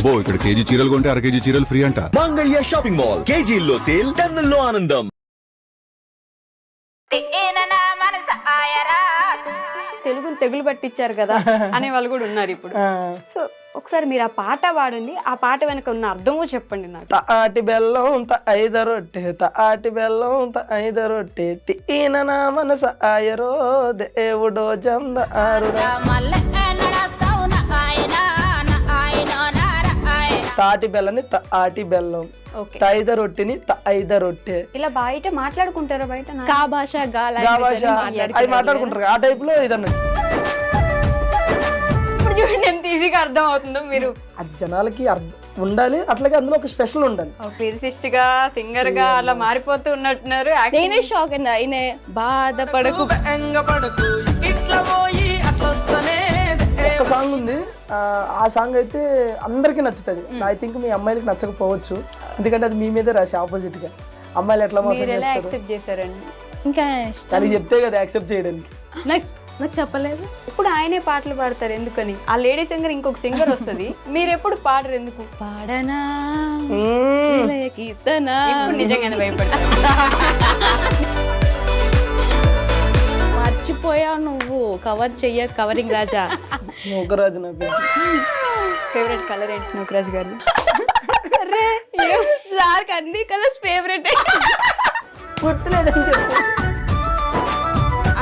అబ్బో ఇక్కడ కేజీ చీరలు కొంటే అర కేజీ చీరలు ఫ్రీ అంట. మంగళ్య షాపింగ్ మాల్, కేజీల్లో సేల్, టన్నుల్లో ఆనందం. తెలుగుని తెగులు పట్టించారు కదా అనే వాళ్ళు కూడా ఉన్నారు ఇప్పుడు. సో ఒకసారి మీరు ఆ పాట పాడండి, ఆ పాట వెనక ఉన్న అర్థము చెప్పండి నాకు. తాటి బెల్లం ఐద రొట్టె, తాటి బెల్లం ఐద రొట్టె, ఈయన నా మనస ఆయరో దేవుడో జందారుడా. తాటి బెల్లని తాటి బెల్లం, ఐద రొట్టెని ఐద రొట్టె. ఇలా బయట మాట్లాడుకుంటారా? బయట కా భాష గా భాష అది మాట్లాడుకుంటారు ఆ టైప్ లో ఇదన్నది. ఇప్పుడు చూడండి ఎంత ఈజీగా అర్థం అవుతుందో. మీరు అది జనాలకి ఉండాలి, అట్లాగే అందులో ఒక స్పెషల్ ఉండాలి. లిరిసిస్ట్ గా, సింగర్ గా అలా మారిపోతూ ఉన్నట్టున్నారు. నేనే షాక్ అండి. ఆయన బాధపడకు ఒక సాంగ్ ఉంది, ఆ సాంగ్ అయితే అందరికీ నచ్చుతుంది. ఐ థింక్ మీ అమ్మాయిలకి నచ్చకపోవచ్చు, ఎందుకంటే అది మీ మీదే రాసి ఆపోజిట్ గా అమ్మాయిలు ఎట్లా మోసం చేస్తారు. యాక్సెప్ట్ చేశారండి ఇంకా కానీ చెప్తే కదా యాక్సెప్ట్ చేయడానికి. నాకు చెప్పలేదు. ఇప్పుడు ఆయనే పాటలు పాడతారు ఎందుకని? ఆ లేడీ సింగర్ ఇంకొక సింగర్ వస్తుంది, మీరు ఎప్పుడు పాడరు ఎందుకు? పాడనా కీర్తనా. ఇప్పుడు నిజంగానే భయపడతారు. మర్చిపోయావు నువ్వు, కవర్ చెయ్య కవరింగ్ రాజా. నూకరాజు నా పేరు. ఫేవరెట్ కలర్ ఏంటి నూకరాజు గారు? సార్ అన్ని కలర్స్ ఫేవరెట్. గుర్తులేదని చెప్పు.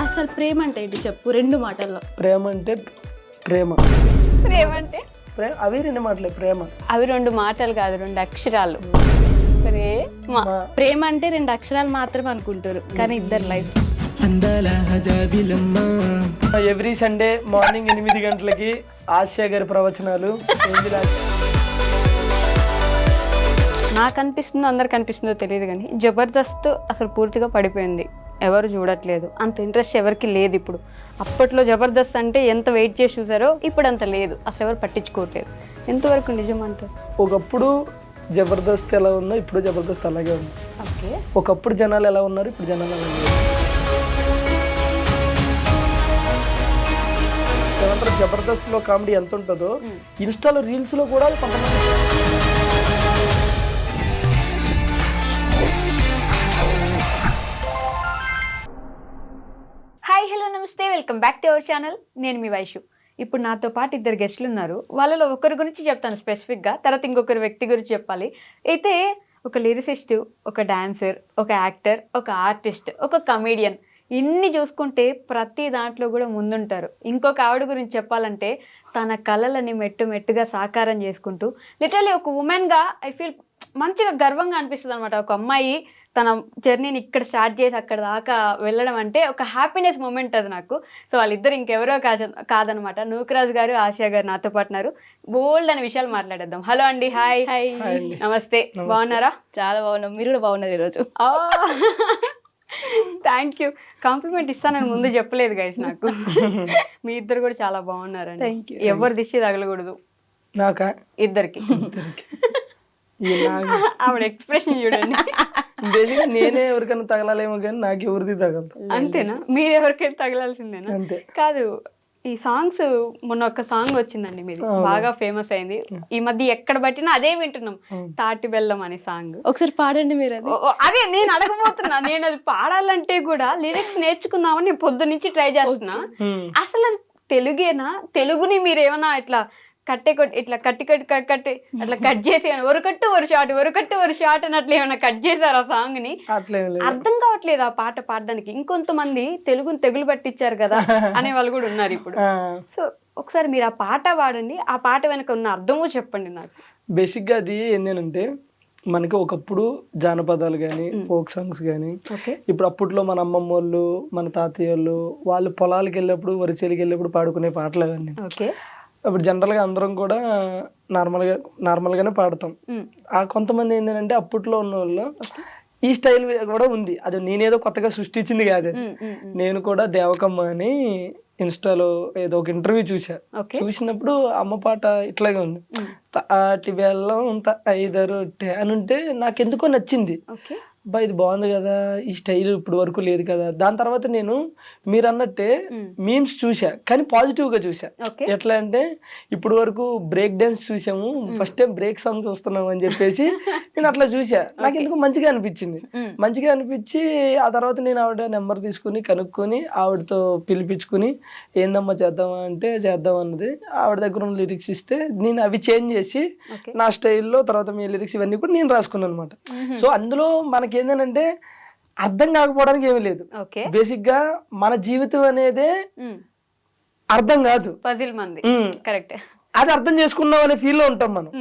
అసలు ప్రేమ అంటే ఏంటి చెప్పు రెండు మాటల్లో. ప్రేమ అంటే ప్రేమ, ప్రేమ అంటే అవి రెండు మాటలే. ప్రేమ అవి రెండు మాటలు కాదు, రెండు అక్షరాలు. ప్రేమ అంటే రెండు అక్షరాలు మాత్రమే అనుకుంటారు, కానీ ఇద్దరు లైఫ్. ఎవ్రీ సండే మార్నింగ్ 8 గంటలకి ఆసియా గారి ప్రవచనాలు. నాకు అనిపిస్తుందో అందరికి అనిపిస్తుందో తెలియదు కానీ జబర్దస్త్ అసలు పూర్తిగా పడిపోయింది, ఎవరు చూడట్లేదు, అంత ఇంట్రెస్ట్ ఎవరికి లేదు ఇప్పుడు. అప్పట్లో జబర్దస్త్ అంటే ఎంత వెయిట్ చేసి చూసారో ఇప్పుడు అంత లేదు, అసలు ఎవరు పట్టించుకోవట్లేదు. ఎంతవరకు నిజం అంటారు? ఒకప్పుడు జబర్దస్త్ ఎలా ఉందో ఇప్పుడు జబర్దస్త్ అలాగే ఉంది. ఓకే, ఒకప్పుడు జనాలు ఎలా ఉన్నారు, ఇప్పుడు జనాలు అలాగే ఉన్నారు. ఏమంటారు, జబర్దస్త్ లో కామెడీ ఎంత ఉంటుందో ఇన్స్టాలో రీల్స్ లో కూడా కొంతమంది. హాయ్ హలో నమస్తే, welcome back to our channel. నేను మీ వైషు. ఇప్పుడు నాతో పాటు ఇద్దరు గెస్టులు ఉన్నారు. వాళ్ళలో ఒకరి గురించి చెప్తాను స్పెసిఫిక్గా, తర్వాత ఇంకొకరి వ్యక్తి గురించి చెప్పాలి. అయితే ఒక లిరిసిస్ట్, ఒక డాన్సర్, ఒక యాక్టర్, ఒక ఆర్టిస్ట్, ఒక కమీడియన్, ఇన్ని చూసుకుంటే ప్రతి దాంట్లో కూడా ముందుంటారు. ఇంకొక ఆవిడ గురించి చెప్పాలంటే తన కళలని మెట్టుగా సాకారం చేసుకుంటూ లిటరలీ ఒక ఉమెన్గా ఐ ఫీల్ మంచిగా గర్వంగా అనిపిస్తుంది అనమాట. ఒక అమ్మాయి తన జర్నీని ఇక్కడ స్టార్ట్ చేసి అక్కడ దాకా వెళ్ళడం అంటే ఒక హ్యాపీనెస్ మూమెంట్ అది నాకు. సో వాళ్ళిద్దరు ఇంకెవరో కాదనమాట. నూకరాజు గారు, ఆసియా గారు నాతో పాటున్నారు. బోల్డ్ అనే విషయాలు మాట్లాడేద్దాం. హలో అండి, హాయ్. హాయ్, నమస్తే. బాగున్నారా? చాలా బాగున్నాం, మీరు కూడా బాగున్నారు ఈరోజు. Thank you. కాంప్లిమెంట్ ఇస్తానని ముందు చెప్పలేదు గైస్ నాకు. మీ ఇద్దరు కూడా చాలా బాగున్నారండి. ఎవరు దిష్టి తగలకూడదు నాకా, ఇద్దరికి. ఆవిడ ఎక్స్ప్రెషన్ చూడండి. బేసిక్గా నేనే ఎవరికైనా తగలాలేమో కానీ నాకు ఎవరిది తగలదు. అంతేనా? మీరు ఎవరికైనా తగలాల్సిందేనా? అంతే. కాదు, ఈ సాంగ్స్ మొన్న ఒక సాంగ్ వచ్చిందండి మీది, బాగా ఫేమస్ అయింది. ఈ మధ్య ఎక్కడ పట్టినా అదే వింటున్నాం, తాటి బెల్లం అనే సాంగ్. ఒకసారి పాడండి మీరు. అదే నేను అడగబోతున్నా. నేను అది పాడాలంటే కూడా లిరిక్స్ నేర్చుకుందామని నేను పొద్దు నుంచి ట్రై చేస్తున్నా. అసలు అది తెలుగేనా? తెలుగుని మీరు ఏమన్నా ఇట్లా ఇట్లా కట్టి అట్లా కట్ చేసి ఒరకట్టు ఒక షాట్ అని అట్లా ఏమైనా కట్ చేశారు ఆ సాంగ్ ని? అర్థం కావట్లేదు ఆ పాట పాడడానికి. ఇంకొంతమంది తెలుగుని తెగులు పట్టించారు కదా అనే వాళ్ళు కూడా ఉన్నారు ఇప్పుడు. సో ఒకసారి మీరు ఆ పాట పాడండి, ఆ పాట వెనక ఉన్న అర్థము చెప్పండి నాకు. బేసిక్గా అది ఏంటంటే మనకి ఒకప్పుడు జానపదాలు కానీ ఫోక్ సాంగ్స్ కానీ, ఇప్పుడు అప్పట్లో మన అమ్మమ్మ వాళ్ళు, మన తాతయ్య వాళ్ళు పొలాలకు వెళ్ళినప్పుడు, వరిచేలికి వెళ్ళినప్పుడు పాడుకునే పాటలు అవన్నీ. ఇప్పుడు జనరల్గా అందరం కూడా నార్మల్గానే పాడతాం. ఆ కొంతమంది ఏంటంటే అప్పట్లో ఉన్న వాళ్ళు ఈ స్టైల్ కూడా ఉంది. అది నేనేదో కొత్తగా సృష్టించింది కాదు. నేను కూడా దేవకమ్మ అని ఇన్స్టాలో ఏదో ఒక ఇంటర్వ్యూ చూసినప్పుడు అమ్మ పాట ఇట్లాగే ఉంది. తాటి బెల్లం ఐద రొట్టె అని ఉంటే నాకు ఎందుకో నచ్చింది. అబ్బా ఇది బాగుంది కదా, ఈ స్టైల్ ఇప్పుడు వరకు లేదు కదా. దాని తర్వాత నేను మీరు అన్నట్టే మీమ్స్ చూసా, కానీ పాజిటివ్ గా చూసా. ఓకే. ఎట్లా అంటే ఇప్పుడు వరకు బ్రేక్ డాన్స్ చూసాము, ఫస్ట్ టైం బ్రేక్ సాంగ్ చూస్తున్నాం అని చెప్పేసి నేను అట్లా చూసా. నాకు ఎందుకు మంచిగా అనిపించింది. మంచిగా అనిపించి ఆ తర్వాత నేను ఆవిడ నెంబర్ తీసుకుని కనుక్కొని ఆవిడతో పిలిపించుకుని ఏందమ్మా చేద్దామా అంటే చేద్దాం అన్నది. ఆవిడ దగ్గర ఉన్న లిరిక్స్ ఇస్తే నేను అవి చేంజ్ చేసి నా స్టైల్లో తర్వాత మీ లిరిక్స్ ఇవన్నీ కూడా నేను రాసుకున్నాను అనమాట. సో అందులో మనకి ఏంటంటే అర్థం కాకపోవడానికి ఏమీ లేదు. బేసిక్ గా మన జీవితం అనేదే అర్థం కాదు, పజిల్ మంది. కరెక్ట్. అది అర్థం చేసుకున్నాం అనే ఫీల్ లో ఉంటాం మనం.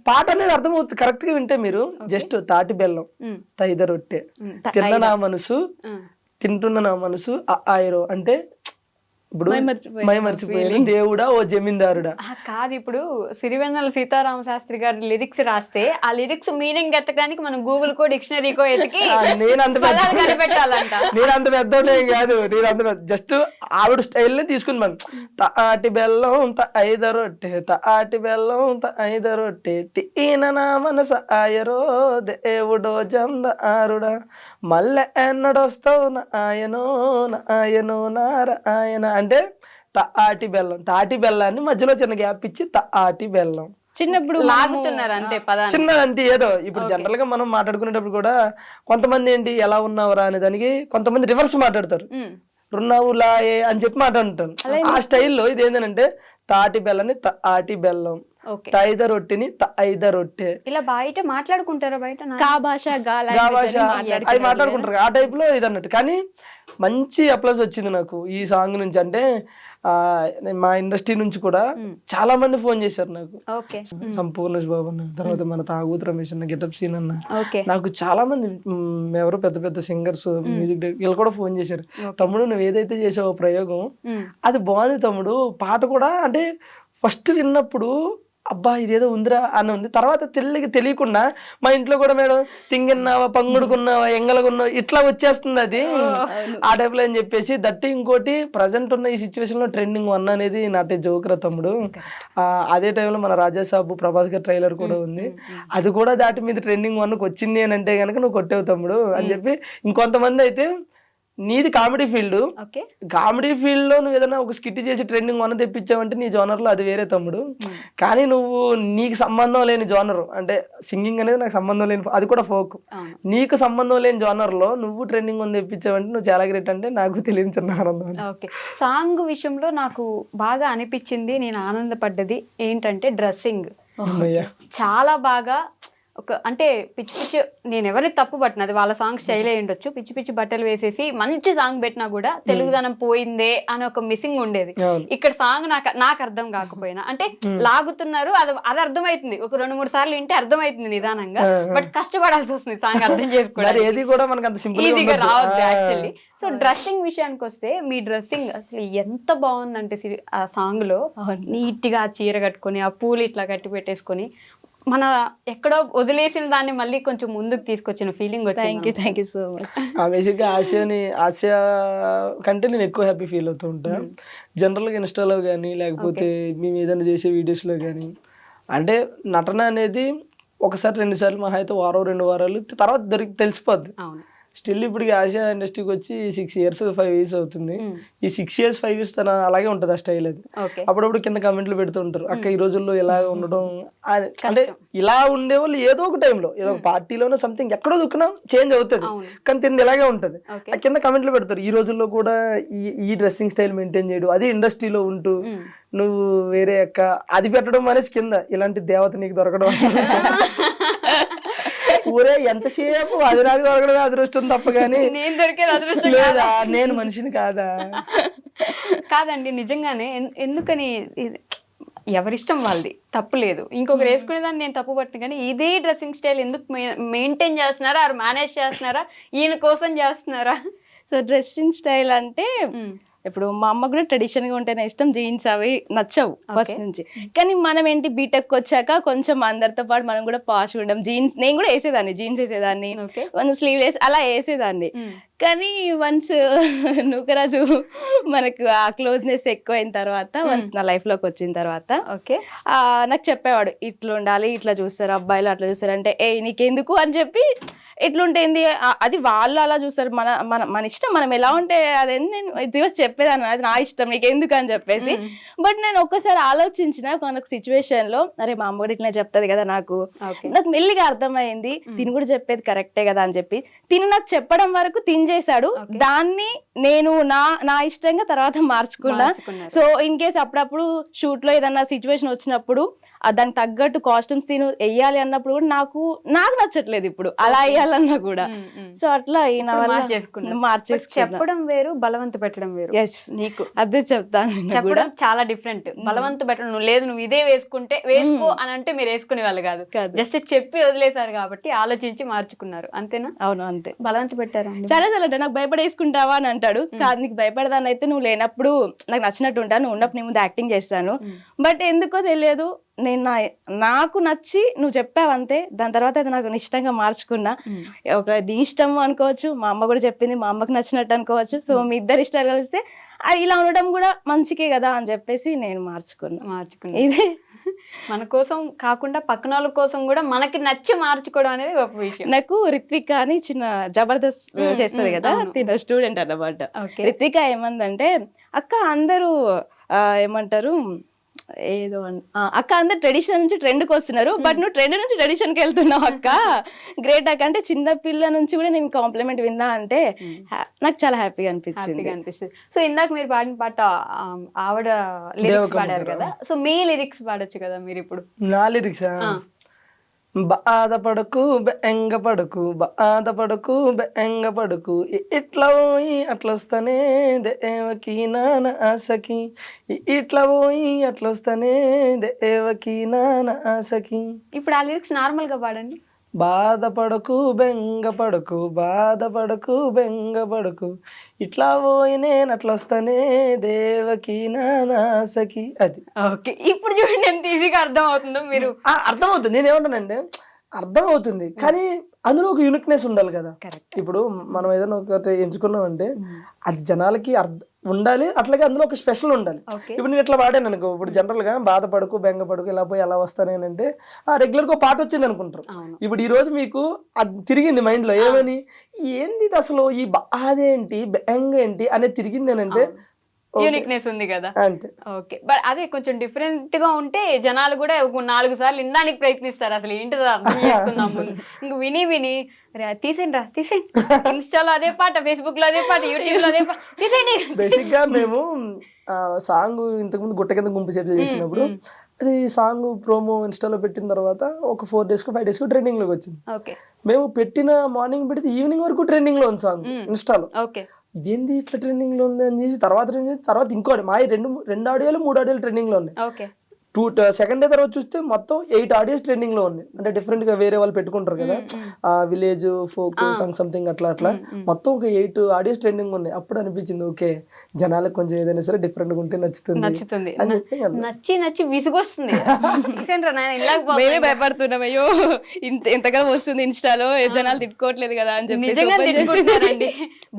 పాట అనేది అర్థం అవుతుంది కరెక్ట్ గా వింటే. మీరు జస్ట్ తాటి బెల్లం తైద రొట్టె తిన్న నా మనసు తింటున్న నా మనసు ఆయిరో అంటే ఇప్పుడు మై మర్చిపోయాను దేవుడా ఓ జమీందారుడా కాదు. ఇప్పుడు సిరివెన్నెల సీతారామ శాస్త్రి గారి లిరిక్స్ రాస్తే ఆ లిరిక్స్ మీనింగ్ ఎత్తడానికి మనం గూగుల్ కో డిక్షనరీకో ఎతికి నేను అంత కనిపెట్టాలంట. నేను అంత పెద్దోడే కాదు, నేను అంత జస్ట్ ఆవిడ స్టైల్ని తీసుకుని మనం తాటి బెల్లం ఐద రొట్టె తాటి బెల్లం ఐద రొట్టె తీన నా మనసు ఆయరో దేవుడో జందారుడా మళ్ళీ ఎన్నడొస్తావు నాయనో నాయనో నారాయణ అంటే తాటి బెల్లం. తాటి బెల్లాన్ని మధ్యలో చిన్న గ్యాప్ ఇచ్చి తాటి బెల్లం చిన్నప్పుడు లాగుతున్నారు అంతే పదాన్ని. చిన్నదంతే ఏదో. ఇప్పుడు జనరల్ గా మనం మాట్లాడుకునేటప్పుడు కూడా కొంతమంది ఏంటి ఎలా ఉన్నావురా అనే దానికి కొంతమంది రివర్స్ మాట్లాడతారు, రున్నావు లాయే అని చెప్పి మాట్లాడుతాను. ఆ స్టైల్లో ఇది ఏంటంటే తాటి బెల్లని తాటి బెల్లం, తైద రొట్టెని తైద రొట్టె. ఇలా బయట మాట్లాడుకుంటారా? బయట కా భాష అది మాట్లాడుకుంటారు ఆ టైప్ లో ఇది అన్నట్టు. కానీ మంచి అప్లాజ్ వచ్చింది నాకు ఈ సాంగ్ నుంచి. అంటే మా ఇండస్ట్రీ నుంచి కూడా చాలా మంది ఫోన్ చేశారు నాకు. సంపూర్ణేష్ బాబు అన్న, తర్వాత మన తాగుతు రమేష్ అన్న, గెటప్ సీన్ అన్న, నాకు చాలా మంది ఎవరో పెద్ద పెద్ద సింగర్స్ మ్యూజిక్ డైరెక్టర్ వీళ్ళు కూడా ఫోన్ చేశారు. తమ్ముడు నువ్వు ఏదైతే చేసావో ప్రయోగం అది బాగుంది తమ్ముడు. పాట కూడా అంటే ఫస్ట్ విన్నప్పుడు అబ్బా ఇదేదో ఉందిరా అని ఉంది. తర్వాత తెలియకుండా మా ఇంట్లో కూడా మేడం తింగిన్నావా పంగుడుకున్నావా ఎంగలకున్నావా ఇట్లా వచ్చేస్తుంది అది ఆ టైప్ లో అని చెప్పేసి. దట్టి ఇంకోటి ప్రజెంట్ ఉన్న ఈ సిచ్యువేషన్ లో ట్రెండింగ్ 1 అనేది నాటే జోకురా తమ్ముడు. అదే టైంలో మన రాజా సాబు ప్రభాస్ గారి ట్రైలర్ కూడా ఉంది, అది కూడా దాటి మీద ట్రెండింగ్ 1కి వచ్చింది అని అంటే కనుక నువ్వు కొట్టేవు తమ్ముడు అని చెప్పి. ఇంకొంతమంది అయితే నీది కామెడీ ఫీల్డ్, కామెడీ ఫీల్డ్ లో నువ్వు ఏదైనా ఒక స్కిట్ చేసి ట్రెండింగ్ 1 తెప్పించావంటే నీ జోనర్ లో అది వేరే తమ్ముడు. కానీ నువ్వు నీకు సంబంధం లేని జోనర్ అంటే సింగింగ్ అనేది నాకు సంబంధం లేని, అది కూడా ఫోక్, నీకు సంబంధం లేని జోనర్ లో నువ్వు ట్రెండింగ్ 1 తెప్పించావంటే నువ్వు చాలా గ్రేట్ అంటే నాకు తెలియని చిన్న ఆనందం. ఓకే. సాంగ్ విషయంలో నాకు బాగా అనిపించింది, నేను ఆనందపడ్డది ఏంటంటే డ్రెస్సింగ్ చాలా బాగా అంటే పిచ్చి పిచ్చి, నేను ఎవరిని తప్పు పట్టిన అది వాళ్ళ సాంగ్ స్టైల్ అయి ఉండొచ్చు, పిచ్చి పిచ్చి బట్టలు వేసేసి మంచి సాంగ్ పెట్టినా కూడా తెలుగుదనం పోయిందే అని ఒక మిస్సింగ్ ఉండేది. ఇక్కడ సాంగ్ నాకు అర్థం కాకపోయినా అంటే లాగుతున్నారు, అది అర్థమవుతుంది, ఒక 2-3 సార్లు వింటే అర్థమవుతుంది నిదానంగా, బట్ కష్టపడాల్సి వస్తుంది సాంగ్ అర్థం చేసుకోవడానికి, ఈజీగా రావద్దు యాక్చువల్లీ. సో డ్రెస్సింగ్ విషయానికి వస్తే మీ డ్రెస్సింగ్ అసలు ఎంత బాగుందంటే ఆ సాంగ్ లో నీట్ గా చీర కట్టుకొని ఆ పూలు ఇట్లా కట్టి పెట్టేసుకొని మన ఎక్కడో వదిలేసిన దాన్ని మళ్ళీ కొంచెం ముందుకు తీసుకొచ్చిన ఫీలింగ్ వచ్చింది. Thank you so much. బేసిక్గా ఆసియా కంటే నేను ఎక్కువ హ్యాపీ ఫీల్ అవుతూ ఉంటాను జనరల్గా ఇన్స్టాలో కానీ లేకపోతే మేము ఏదైనా చేసే వీడియోస్లో కానీ. అంటే నటన అనేది 1-2 సార్లు మహా అయితే వారం 2 వారాలు తర్వాత తెలిసిపోద్ది. స్టిల్ ఇప్పుడు ఆసియా ఇండస్ట్రీకి వచ్చి 6 years 5 years అవుతుంది. ఈ 6 years 5 years తన అలాగే ఉంటుంది ఆ స్టైల్. అది అప్పుడప్పుడు కింద కామెంట్లు పెడుతూ ఉంటారు, అక్క ఈ రోజుల్లో ఇలా ఉండడం అంటే ఇలా ఉండేవాళ్ళు ఏదో ఒక టైంలో ఏదో ఒక పార్టీలోనో సంథింగ్ ఎక్కడో దుక్కునా చేంజ్ అవుతుంది, కానీ తింది ఇలాగే ఉంటుంది. ఆ కింద కామెంట్లు పెడతారు ఈ రోజుల్లో కూడా ఈ డ్రెస్సింగ్ స్టైల్ మెయింటైన్ చేయడం, అది ఇండస్ట్రీలో ఉంటూ నువ్వు వేరే అక్క అది పెట్టడం అనేసి కింద ఇలాంటి దేవత నీకు దొరకడం ఊరే ఎంతసేపు అది నాకు దొరకడమే అదృష్టం తప్ప కానీ లేదా నేను మనిషిని కాదండి. నిజంగానే ఎందుకని ఎవరిష్టం వాళ్ళది, తప్పు లేదు. ఇంకొకరు వేసుకునేదాన్ని నేను తప్పు పట్టిన, కానీ ఇదే డ్రెస్సింగ్ స్టైల్ ఎందుకు మెయింటైన్ చేస్తున్నారా, ఆరు మేనేజ్ చేస్తున్నారా, ఈయన కోసం చేస్తున్నారా? సో డ్రెస్సింగ్ స్టైల్ అంటే ఇప్పుడు మా అమ్మ కూడా ట్రెడిషన్ గా ఉంటేనే ఇష్టం, జీన్స్ అవి నచ్చవు ఫస్ట్ నుంచి. కానీ మనం ఏంటి బీటెక్ వచ్చాక కొంచెం అందరితో పాటు మనం కూడా పాష్ ఉండడం, జీన్స్ నేను కూడా వేసేదాన్ని, జీన్స్ వేసేదాన్ని, కొంచెం స్లీవ్లెస్ అలా వేసేదాన్ని. కానీ వన్స్ నూకరాజు మనకు ఆ క్లోజ్నెస్ ఎక్కువైన తర్వాత, వన్స్ నా లైఫ్ లోకి వచ్చిన తర్వాత నాకు చెప్పేవాడు ఇట్లా ఉండాలి, ఇట్లా చూస్తారు అబ్బాయిలు, అట్లా చూస్తారు అంటే ఏ నీకెందుకు అని చెప్పి ఎట్లుంటేంది అది వాళ్ళు అలా చూస్తారు, మన మన మన ఇష్టం, మనం ఎలా ఉంటే అదేంటి నేను రివర్స్ చెప్పేదాన్ని, అది నా ఇష్టం నీకు ఎందుకు అని చెప్పేసి. బట్ నేను ఒక్కసారి ఆలోచించిన ఒక సిచ్యువేషన్ లో, అరే మా అమ్మ కూడా ఇట్లా చెప్తాది కదా నాకు మెల్లిగా అర్థమైంది తిని కూడా చెప్పేది కరెక్టే కదా అని చెప్పి తిని నాకు చెప్పడం వరకు తిని చేశాడు. దాన్ని నేను నా ఇష్టంగా తర్వాత మార్చుకున్నా. సో ఇన్ కేస్ అప్పుడప్పుడు షూట్ లో ఏదన్నా సిచ్యువేషన్ వచ్చినప్పుడు దానికి తగ్గట్టు కాస్ట్యూమ్స్ తిను వెయ్యాలి అన్నప్పుడు కూడా నాకు నచ్చట్లేదు ఇప్పుడు అలా వేయాలన్నా కూడా. సో అట్లా మార్చేసుకున్నా. చెప్పడం వేరు, బలవంత పెట్టడం వేరు. నీకు అదే చెప్తాను, చెప్పడం చాలా డిఫరెంట్. బలవంత పెట్టడం, నువ్వు లేదు నువ్వు ఇదే వేసుకుంటే వేసుకో అని అంటే మీరు వేసుకునే వాళ్ళు కాదు, జస్ట్ చెప్పి వదిలేశారు కాబట్టి ఆలోచించి మార్చుకున్నారు, అంతేనా? అవును అంతే. బలవంత పెట్టారా? చాలా నాకు భయపడేసుకుంటావా అని అంటాడు. కాదు, నీకు భయపడదాన్ని అయితే నువ్వు లేనప్పుడు నాకు నచ్చినట్టు ఉంటాను, నువ్వు ఉన్నప్పుడు నీ ముందు యాక్టింగ్ చేస్తాను. బట్ ఎందుకో తెలియదు, నేను నాకు నచ్చి నువ్వు చెప్పావంతే, దాని తర్వాత అది నాకు ఇష్టంగా మార్చుకున్నా. ఒక నీ ఇష్టం అనుకోవచ్చు, మా అమ్మ కూడా చెప్పింది, మా అమ్మకి నచ్చినట్టు అనుకోవచ్చు. సో మీ ఇద్దరు ఇష్టాలు కలిస్తే ఇలా ఉండడం కూడా మంచికే కదా అని చెప్పేసి నేను మార్చుకున్నా. ఇదే మన కోసం కాకుండా పక్కన వాళ్ళ కోసం కూడా మనకి నచ్చి మార్చుకోవడం అనేది గొప్ప విషయం. నాకు రిత్విక అని చిన్న జబర్దస్త్ చేస్తుంది కదా, తిన స్టూడెంట్ అన్నమాట. రిత్విక ఏమందంటే, అక్క అందరూ ఏమంటారు ఏదో అక్క అందరు ట్రెడిషన్ నుంచి ట్రెండ్ కి వస్తున్నారు, బట్ నువ్వు ట్రెండ్ నుంచి ట్రెడిషన్ కి వెళ్తున్నావు అక్క, గ్రేట్ అక్క. అంటే చిన్న పిల్ల నుంచి కూడా నేను కాంప్లిమెంట్ విన్నా అంటే నాకు చాలా హ్యాపీగా అనిపిస్తుంది. సో ఇందాక మీరు పాడిన పాట ఆవిడ లిరిక్స్ పాడారు కదా, సో మీ లిరిక్స్ పాడొచ్చు కదా మీరు ఇప్పుడు. నా లిరిక్స్ బాధపడకు బెంగపడకు, బాధపడకు బెంగపడకు, ఇట్లా పోయి అట్లా వస్తానే దేవకి నాన్న ఆశకి, ఇట్లా పోయి అట్లా వస్తానే దేవకి నాన్న ఆశకి. ఇప్పుడు ఆ లిరిక్స్ నార్మల్ గా పాడండి. బాధపడకు బెంగపడకు, బాధపడకు బెంగపడకు, ఇట్లా పోయి నేను అట్లా వస్తానే దేవకి నానాసకి. అది ఓకే. ఇప్పుడు చూడండి ఎంత ఈజీగా అర్థం అవుతుందో. మీరు అర్థమవుతుంది, నేనేమంటానంటే అర్థం అవుతుంది, కానీ అందులో ఒక యూనిక్నెస్ ఉండాలి కదా. ఇప్పుడు మనం ఏదైనా ఒకటి ఎంచుకున్నామంటే అది జనాలకి ఉండాలి, అట్లాగే అందులో ఒక స్పెషల్ ఉండాలి. ఇప్పుడు నేను ఇట్లా పాడాను అనుకో, ఇప్పుడు జనరల్ గా బాధపడకు బెంగపడకు ఇలా పోయి ఎలా వస్తానేనంటే రెగ్యులర్ గా పాట వచ్చింది అనుకుంటారు. ఇప్పుడు ఈ రోజు మీకు అది తిరిగింది మైండ్ లో, ఏమని ఏంది అసలు ఈ బాధ ఏంటి బెంగ ఏంటి అనేది తిరిగిందేనంటే యూనిక్నెస్ ఉంది కదా. అంతే. ఓకే, బట్ అదే కొంచెం డిఫరెంట్ గా ఉంటే జనాలు కూడా 4 సార్లు వినడానికి ప్రయత్నిస్తారు, అసలు ఏంటిదో అర్థం చేసుకుందాము. ఇంక విని తీసేయండి రా తీసేయండి, ఇన్స్టాలో అదే పాట, ఫేస్బుక్ లో అదే పాట, యూట్యూబ్ లో అదే పాట, తీసేయండి. బేసిక్ గా మేము సాంగ్ ఇంతకుముందు గుట్ట కింద గుంపు సెటిల్ చేసినప్పుడు అది సాంగ్ ప్రోమో ఇన్స్టాలో పెట్టిన తర్వాత ఒక 4 days 5 days ట్రెండింగ్ లోకి వచ్చింది. మేము పెట్టిన మార్నింగ్ పెడితే ఈవినింగ్ వరకు ట్రెండింగ్ లో ఉంది సాంగ్ ఇన్స్టాలో. ఇదేంది ఇట్లా ట్రెండింగ్ లో ఉంది అని చేసి తర్వాత ఇంకోటి మా 2 ఆడియోలు 3 ఆడియోలు ట్రెండింగ్ లో ఉన్నాయి. సెకండ్ డే తర్వాత చూస్తే మొత్తం 8 ఆడియోస్ ట్రెండింగ్ లో ఉన్నాయి. అంటే డిఫరెంట్ గా వేరే వాళ్ళు పెట్టుకుంటారు కదా, విలేజ్ ఫోక్ సాంగ్ సంథింగ్ అట్లా మొత్తం ఒక 8 ఆడియోస్ ట్రెండింగ్ ఉన్నాయి. అప్పుడు అనిపించింది ఓకే, జనాలకు కొంచెం ఏదైనా సరే డిఫరెంట్ గా ఉంటే నచ్చుతుంది. నచ్చి విసుగొస్తుంది. మేమే భయపడుతున్నాం, అయ్యో ఎంతగా వస్తుంది ఇన్స్టాలో, జనాలు తిట్టుకోవట్లేదు కదా అని చెప్పి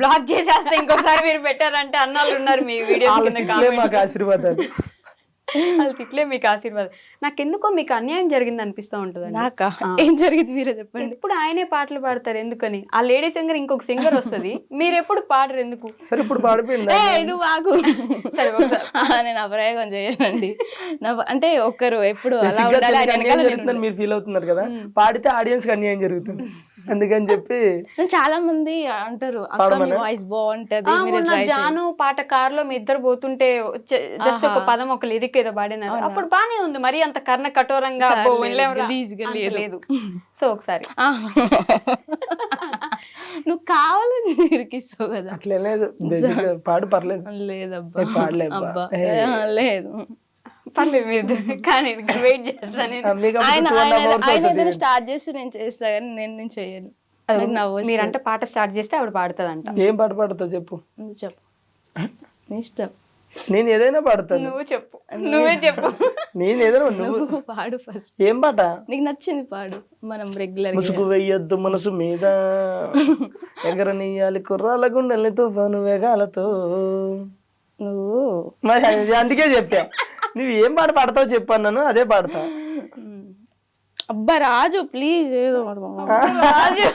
బ్లాక్ చేసేస్తే ఇంకోసారి మీరు పెట్టారంటే అన్నాళ్ళు ఉన్నారు మీ వీడియో. మాకు ఆశీర్వాదాలు. వాళ్ళు తిట్లే మీకు ఆశీర్వాదం. నాకెందుకో మీకు అన్యాయం జరిగింది అనిపిస్తూ ఉంటుంది. నాకా ఏం జరిగింది మీరే చెప్పండి. ఇప్పుడు ఆయనే పాటలు పాడతారు ఎందుకని, ఆ లేడీ సింగర్ ఇంకొక సింగర్ వస్తుంది, మీరు ఎప్పుడు పాడరు ఎందుకు? సరే ఇప్పుడు పాడిపోయింది నువ్వు ఆగు. నేను అప్రయోగం చేయనండి, అంటే ఒక్కరు ఎప్పుడు అలా ఉండాలి మీరు ఫీల్ అవుతున్నారు కదా, పాడితే ఆడియన్స్ కి అన్యాయం జరుగుతుంది అందుకని చెప్పి చాలా మంది అంటారు వాయిస్ బాగుంటది. జాను పాట కారులో మీ ఇద్దరు పోతుంటే జస్ట్ ఒక పదం ఒక లిరిక్ ఏదో పాడినారు, అప్పుడు బానే ఉంది, మరి అంత కర్ణ కఠోరంగా లేదు. సో ఒకసారి నువ్వు కావాలని ఇరికిస్తావు కదా, అట్లే లేదు పాడు పర్లేదు. లేదబ్బా పాడలేబ్బా లేదు పర్లేదు మీరు, కానీ వెయిట్ చేస్తాను. ఆయన స్టార్ట్ చేస్తే నేను చేస్తా కానీ నేను చేయను. మీరంటే పాట స్టార్ట్ చేస్తే ఆవిడ పాడుతుందంట. ఏం పాట పాడుతావు చెప్పు. చెప్పు, నీ ఇష్టం. నేను ఏదైనా పాడుతాను, నువ్వు చెప్పు. నువ్వే చెప్పు. నేను ఏదైనా నువ్వు పాడు ఫస్ట్. ఏం పాట నీకు నచ్చింది పాడు. మనం రెగ్యులర్ ముసుగు వెయ్యొద్దు మనసు మీద, ఎగరనీయాలి కుర్రాల గుండెల్ని తుఫాను వేగాలతో. నువ్వు మరి అందుకే చెప్పా, నువ్వు ఏం పాట పాడతావు చెప్పాను, అదే పాడతా. అబ్బా రాజు ప్లీజ్ ఏదో ఒకటి బాబు. రాజు